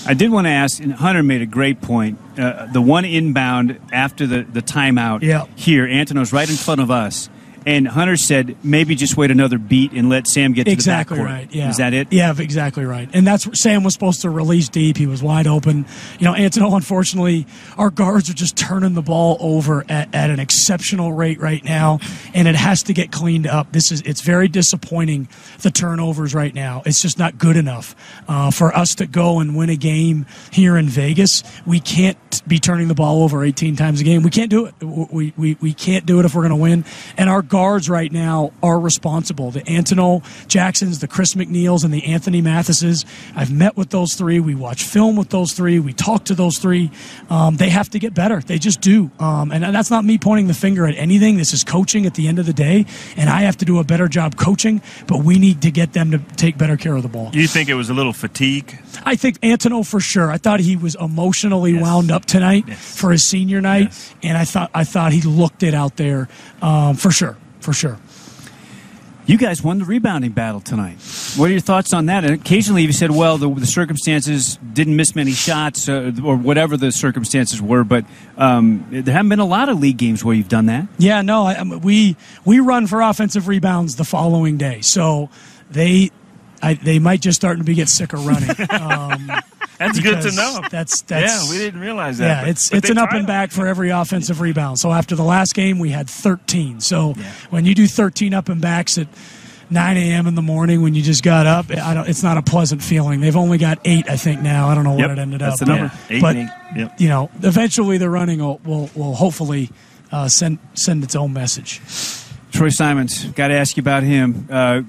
I did want to ask, and Hunter made a great point, the one inbound after the timeout here, Antono's right in front of us. And Hunter said, maybe just wait another beat and let Sam get to the backcourt. Exactly right. Yeah. Is that it? Yeah, exactly right. And that's what Sam was supposed to release deep. He was wide open. You know, Antono, unfortunately, our guards are just turning the ball over at an exceptional rate right now, and it has to get cleaned up. It's very disappointing, the turnovers right now. It's just not good enough. For us to go and win a game here in Vegas, we can't be turning the ball over 18 times a game. We can't do it. We can't do it if we're going to win. And our guards right now are responsible. The Antono Jacksons, the Chris McNeils, and the Anthony Mathises. I've met with those 3. We watch film with those 3. We talk to those 3. They have to get better. They just do. And that's not me pointing the finger at anything. This is coaching at the end of the day, and I have to do a better job coaching, but we need to get them to take better care of the ball. You think it was a little fatigue? I think Antono, for sure. I thought he was emotionally wound up tonight for his senior night, and I thought he looked it out there for sure. For sure. You guys won the rebounding battle tonight. What are your thoughts on that? And occasionally you said, well, the circumstances didn't miss many shots or whatever the circumstances were, but there haven't been a lot of league games where you've done that. Yeah, no, we run for offensive rebounds the following day, so they might just start to get sick of running. That's good to know. That's we didn't realize that. Yeah, it's an up and back for every offensive rebound. So after the last game, we had 13. So when you do 13 up and backs at 9 a.m. in the morning when you just got up, it's not a pleasant feeling. They've only got 8, I think, now. I don't know what it ended up. That's the number. 8 but and 8. Yep. You know, eventually the running will hopefully send its own message. Troy Simons, got to ask you about him.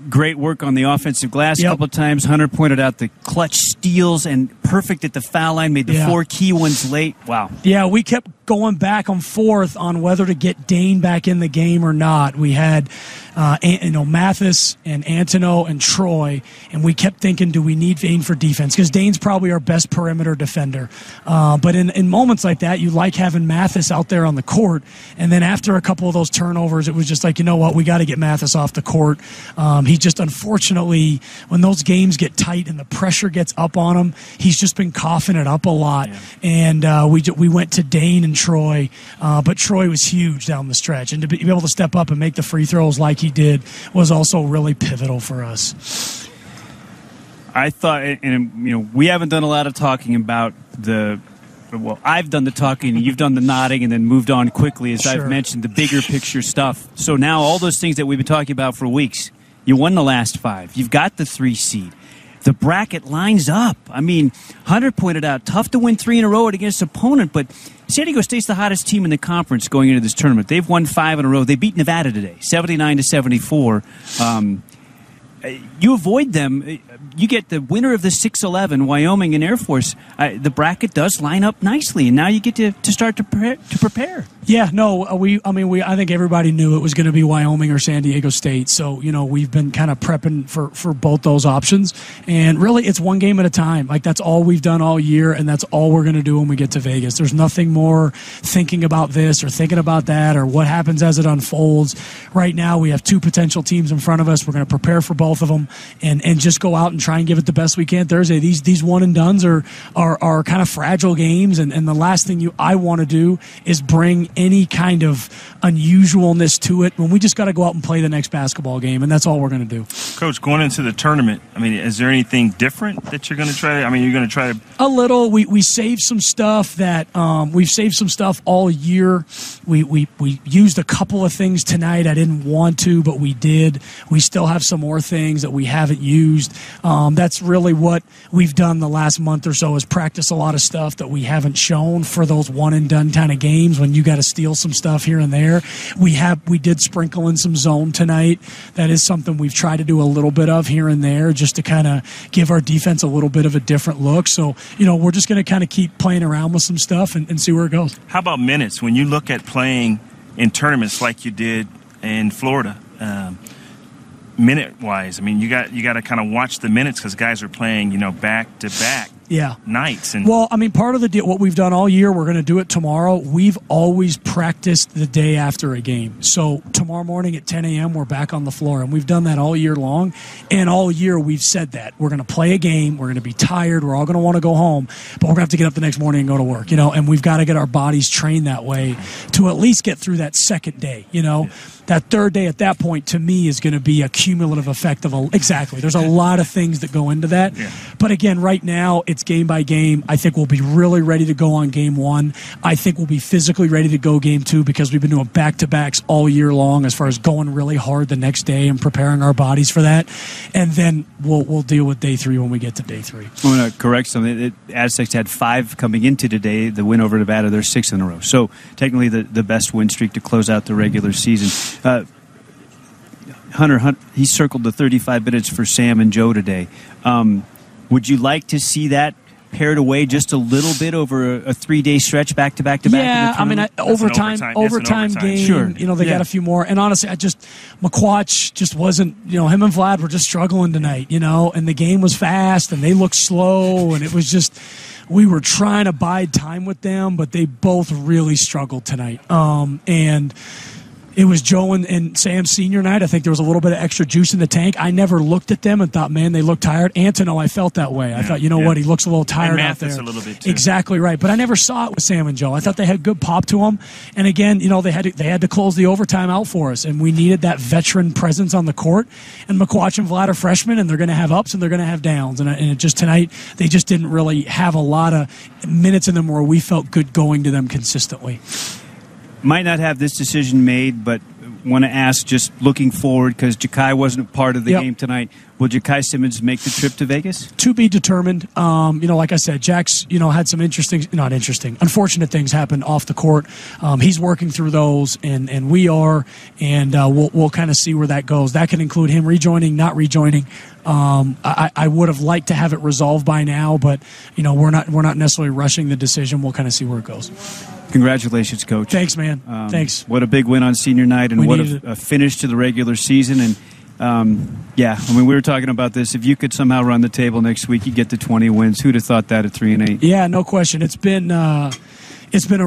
Great work on the offensive glass a couple of times. Hunter pointed out the clutch steals and perfect at the foul line, made the 4 key ones late. Wow. Yeah, we kept going back and forth on whether to get Dane back in the game or not. We had Mathis and Antono and Troy, and we kept thinking, do we need Dane for defense? Because Dane's probably our best perimeter defender. But in moments like that, you like having Mathis out there on the court, and then after a couple of those turnovers, it was just like, you know what, we got to get Mathis off the court. He just, unfortunately, when those games get tight and the pressure gets up on him, he's just been coughing it up a lot. Yeah. And we went to Dane and Troy, but Troy was huge down the stretch, and to be able to step up and make the free throws like he did was also really pivotal for us. I thought, and we haven't done a lot of talking about I've done the talking, and you've done the nodding, and then moved on quickly, as I've mentioned, the bigger picture stuff. So now all those things that we've been talking about for weeks, you won the last 5. You've got the 3 seed. The bracket lines up. I mean, Hunter pointed out, tough to win 3 in a row against an opponent, but San Diego State's the hottest team in the conference going into this tournament. They've won 5 in a row. They beat Nevada today, 79-74. You avoid them. You get the winner of the 6-11, Wyoming and Air Force. The bracket does line up nicely, and now you get to start to prepare. Yeah, no, I think everybody knew it was going to be Wyoming or San Diego State. So, we've been kind of prepping for both those options. And really, it's one game at a time. Like, that's all we've done all year, and that's all we're going to do when we get to Vegas. There's nothing more thinking about this or thinking about that or what happens as it unfolds. Right now, we have 2 potential teams in front of us. We're going to prepare for both of them and just go out and try and give it the best we can Thursday. These one and dones are kind of fragile games, and the last thing I want to do is bring any kind of unusualness to it when we just got to go out and play the next basketball game, and that's all we're going to do. Coach, going into the tournament, is there anything different that you're going to try? You're going to try to... A little. We saved some stuff that we've saved some stuff all year. We used a couple of things tonight. I didn't want to, but we did. We still have some more things things that we haven't used. That's really what we've done the last month or so, is practice a lot of stuff that we haven't shown for those one-and-done kind of games when you got to steal some stuff here and there. We did sprinkle in some zone tonight. That is something we've tried to do a little bit of here and there, just to kind of give our defense a little bit of a different look. So, we're just going to kind of keep playing around with some stuff and see where it goes. How about minutes? When you look at playing in tournaments like you did in Florida, minute-wise, I mean, you got to kind of watch the minutes because guys are playing, back-to-back nights. And well, I mean, part of the deal, what we've done all year, we're going to do it tomorrow. We've always practiced the day after a game. So tomorrow morning at 10 a.m., we're back on the floor, and we've done that all year long. And all year we've said that. We're going to play a game. We're going to be tired. We're all going to want to go home. But we're going to have to get up the next morning and go to work, and we've got to get our bodies trained that way to at least get through that second day, That third day at that point, to me, is going to be a cumulative effect of exactly. There's a lot of things that go into that. Yeah. But again, right now, it's game by game. I think we'll be really ready to go on game one. I think we'll be physically ready to go game two because we've been doing back-to-backs all year long as far as going really hard the next day and preparing our bodies for that. And then we'll deal with day three when we get to day three. I'm going to correct something. Aztecs had 5 coming into today. The win over Nevada, they're 6 in a row. So technically the best win streak to close out the regular season. Hunter, he circled the 35 minutes for Sam and Joe today. Would you like to see that pared away just a little bit over a 3-day stretch back to back to back? Yeah, I mean, overtime game. Sure. They got a few more. And honestly, McQuatch just wasn't, him and Vlad were just struggling tonight, and the game was fast and they looked slow, and it was just, we were trying to bide time with them, but they both really struggled tonight. And it was Joe and Sam's senior night. I think there was a little bit of extra juice in the tank. I never looked at them and thought, man, they look tired. Antono, I felt that way. I thought, what, he looks a little tired out there. A little bit too. Exactly right. But I never saw it with Sam and Joe. I thought they had good pop to them. And again, they had to close the overtime out for us, and we needed that veteran presence on the court. And McQuatch and Vlad are freshmen, and they're going to have ups and they're going to have downs. And it just tonight, they just didn't really have a lot of minutes in them where we felt good going to them consistently. Might not have this decision made, but want to ask, just looking forward, because Ja'Kai wasn't part of the game tonight. Will Ja'Kai Simmons make the trip to Vegas? To be determined. Like I said, Jack's, had some unfortunate things happen off the court. He's working through those, and we are, and we'll kind of see where that goes. That can include him rejoining, not rejoining. I would have liked to have it resolved by now, but we're not necessarily rushing the decision. We'll kind of see where it goes. Congratulations, Coach. Thanks, man. Thanks. What a big win on senior night, and what a finish to the regular season. And we were talking about this. If you could somehow run the table next week, you get to 20 wins. Who'd have thought that at 3-8? Yeah, no question. It's been a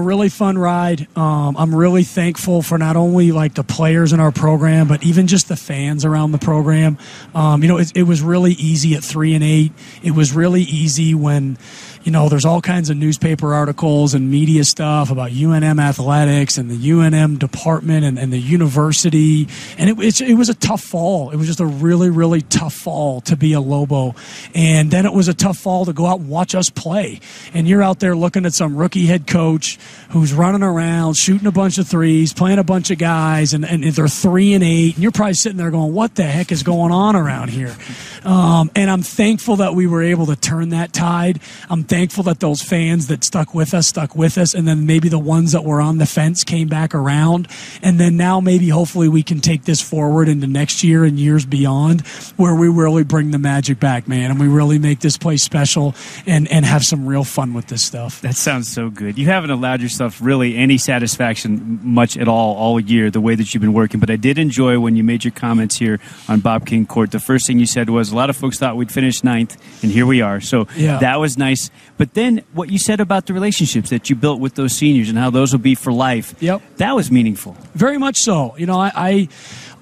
really fun ride. I'm really thankful for not only the players in our program, but even just the fans around the program. It was really easy at 3-8. It was really easy when there's all kinds of newspaper articles and media stuff about UNM athletics and the UNM department and the university. And it was a tough fall. It was just a really, really tough fall to be a Lobo. And then it was a tough fall to go out and watch us play. And you're out there looking at some rookie head coach who's running around, shooting a bunch of threes, playing a bunch of guys, and they're 3-8. And you're probably sitting there going, what the heck is going on around here? And I'm thankful that we were able to turn that tide. I'm thankful that those fans that stuck with us, and then maybe the ones that were on the fence came back around. And then now maybe hopefully we can take this forward into next year and years beyond, where we really bring the magic back, man, and we really make this place special and have some real fun with this stuff. That sounds so good. You haven't allowed yourself really any satisfaction much at all year, the way that you've been working. But I did enjoy when you made your comments here on Bob King Court. The first thing you said was, a lot of folks thought we'd finish 9th, and here we are. So that was nice. But then what you said about the relationships that you built with those seniors and how those will be for life, that was meaningful. Very much so. I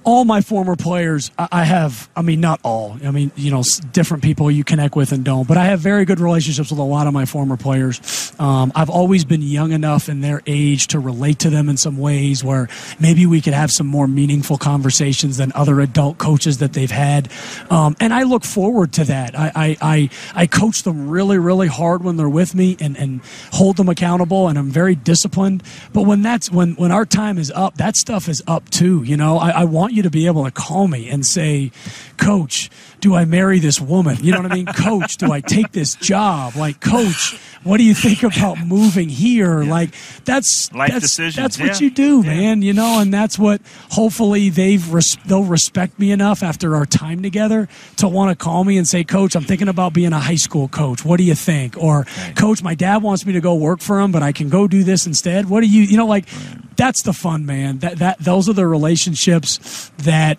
all my former players, I have, not all. Different people you connect with and don't. But I have very good relationships with a lot of my former players. I've always been young enough in their age to relate to them in some ways where maybe we could have some more meaningful conversations than other adult coaches that they've had. And I look forward to that. I coach them really, really hard when they're with me and hold them accountable, and I'm very disciplined. But when our time is up, that stuff is up too. I want you you to be able to call me and say, Coach, do I marry this woman? You know what I mean? Coach, do I take this job? Like, Coach, what do you think about moving here? Yeah. Like, that's decisions. That's what you do, man. You know, and that's what hopefully they'll respect me enough after our time together to want to call me and say, Coach, I'm thinking about being a high school coach. What do you think? Or, Coach, my dad wants me to go work for him, but I can go do this instead. What do you know, like, that's the fun, man. Those are the relationships that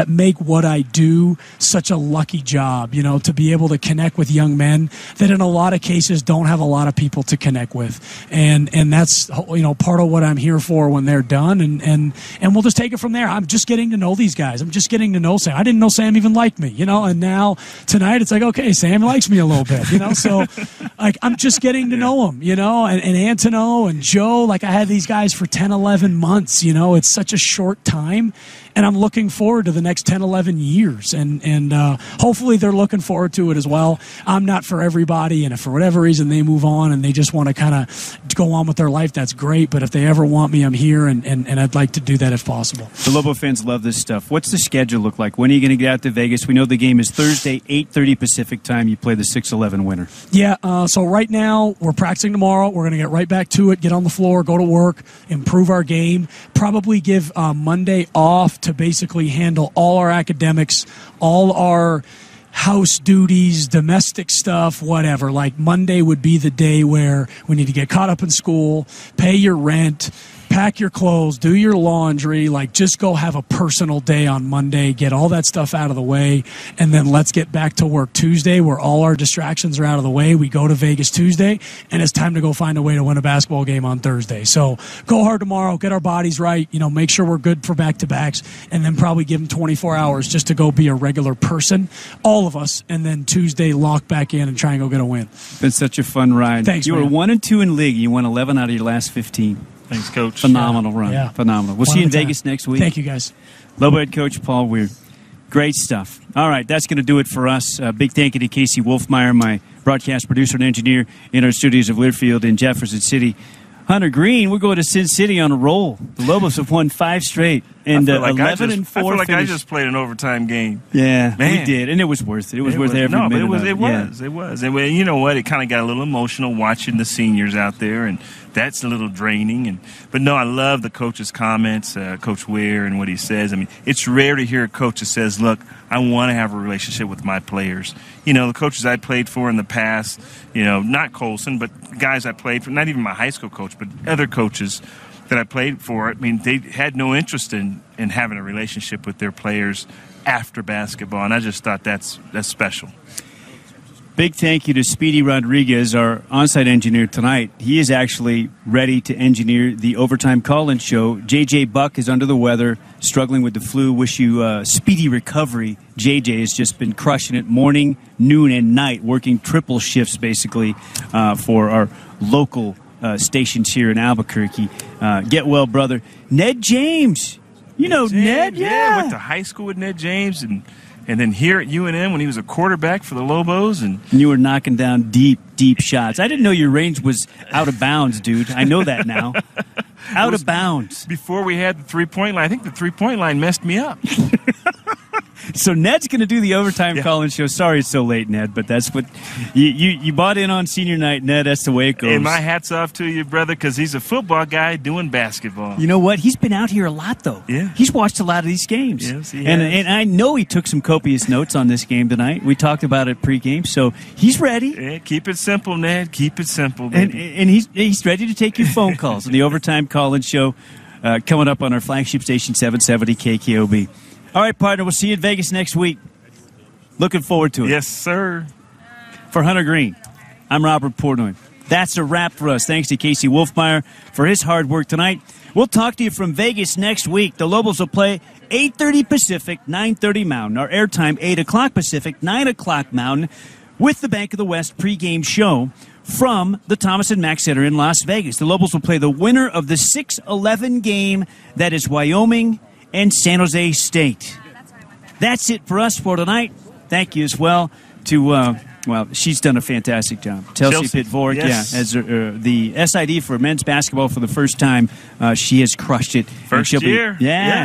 make what I do such a lucky job, you know, to be able to connect with young men that in a lot of cases don't have a lot of people to connect with. And that's, you know, part of what I'm here for when they're done. And we'll just take it from there. I'm just getting to know these guys. I'm just getting to know Sam. I didn't know Sam even liked me, you know, and now tonight it's like, okay, Sam likes me a little bit, you know, so like I'm just getting to know him, you know, and Antono and Joe, like I had these guys for 10, 11 months, you know, it's such a short time. And I'm looking forward to the next 10, 11 years. And hopefully they're looking forward to it as well. I'm not for everybody. And if for whatever reason they move on and they just want to kind of go on with their life, that's great. But if they ever want me, I'm here. And I'd like to do that if possible. The Lobo fans love this stuff. What's the schedule look like? When are you going to get out to Vegas? We know the game is Thursday, 8:30 Pacific time. You play the 6-11 winner. Yeah. So right now we're practicing tomorrow. We're going to get right back to it, get on the floor, go to work, improve our game, probably give Monday off to basically handle all our academics, all our house duties, domestic stuff, whatever. Like Monday would be the day where we need to get caught up in school, pay your rent, pack your clothes, do your laundry, like just go have a personal day on Monday, get all that stuff out of the way, and then let's get back to work Tuesday where all our distractions are out of the way. We go to Vegas Tuesday, and it's time to go find a way to win a basketball game on Thursday. So go hard tomorrow, get our bodies right, you know, make sure we're good for back-to-backs, and then probably give them 24 hours just to go be a regular person, all of us, and then Tuesday lock back in and try and go get a win. Been such a fun ride. Thanks, You man. were 1-2 in league. You won 11 out of your last 15. Thanks, Coach. Phenomenal run. Yeah. Phenomenal. We'll see you in Vegas next week. Thank you, guys. Lobo head coach Paul Weir. Great stuff. All right, that's going to do it for us. Big thank you to Casey Wolfmeyer, my broadcast producer and engineer in our studios of Learfield in Jefferson City. Hunter Green, we're going to Sin City on a roll. The Lobos have won 5 straight. And 11-4. I feel like I just played an overtime game. Yeah, Man. we did, and it was worth it. It was worth every minute. It was. And you know what? It kind of got a little emotional watching the seniors out there, and that's a little draining. But no, I love the coach's comments, Coach Weir, and what he says. I mean, it's rare to hear a coach that says, "Look, I want to have a relationship with my players." You know, the coaches I played for in the past, you know, not Colson, but guys I played for, not even my high school coach, but other coaches that I played for, I mean, they had no interest in having a relationship with their players after basketball, and I just thought that's special. Big thank you to Speedy Rodriguez, our on-site engineer tonight. He is actually ready to engineer the overtime call-in show. JJ Buck is under the weather, struggling with the flu. Wish you speedy recovery. JJ has just been crushing it morning, noon, and night, working triple shifts basically for our local stations here in Albuquerque. Get well, brother. Ned James. You know Ned, yeah. Went to high school with Ned James, and then here at UNM when he was a quarterback for the Lobos. And you were knocking down deep shots. I didn't know your range was out of bounds, dude. I know that now. Out of bounds. Before we had the three-point line, I think the three-point line messed me up. So Ned's going to do the overtime call-in show. Sorry it's so late, Ned, but that's what you bought in on senior night, Ned. That's the way it goes. And my hat's off to you, brother, because he's a football guy doing basketball. You know what? He's been out here a lot, though. Yeah. He's watched a lot of these games. Yes, he has. And I know he took some copious notes on this game tonight. We talked about it pregame, so he's ready. Yeah, keep it simple, Ned. Keep it simple, baby. And he's ready to take your phone calls on the overtime call-in show coming up on our flagship station, 770 KKOB. All right, partner, we'll see you in Vegas next week. Looking forward to it. Yes, sir. For Hunter Green, I'm Robert Portnoy. That's a wrap for us. Thanks to Casey Wolfmeyer for his hard work tonight. We'll talk to you from Vegas next week. The Lobos will play 8:30 Pacific, 9:30 Mountain. Our airtime, 8 o'clock Pacific, 9 o'clock Mountain, with the Bank of the West pregame show from the Thomas & Mack Center in Las Vegas. The Lobos will play the winner of the 6-11 game. That is Wyoming and San Jose State. That's it for us for tonight. Thank you as well to Well, she's done a fantastic job. Chelsea Pitvork, yes. as the SID for men's basketball for the first time. She has crushed it. First year.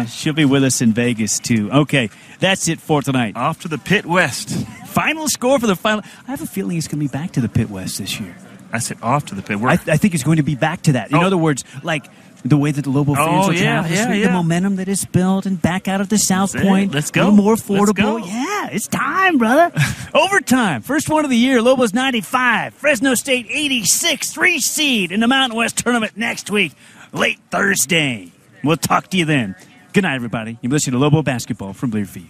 She'll be with us in Vegas, too. Okay, that's it for tonight. Off to the Pit West. Final score for the final. I have a feeling he's going to be back to the Pit West this year. I said off to the Pit. I think he's going to be back to that. In other words, like the way that the Lobo fans will travel this week, the momentum that is built, and back out of the South Point. Let's go. A little more affordable. Let's go. Yeah, it's time, brother. Overtime. First one of the year. Lobos 95. Fresno State 86. 3 seed in the Mountain West Tournament next week, late Thursday. We'll talk to you then. Good night, everybody. You're listening to Lobo Basketball from Learfield.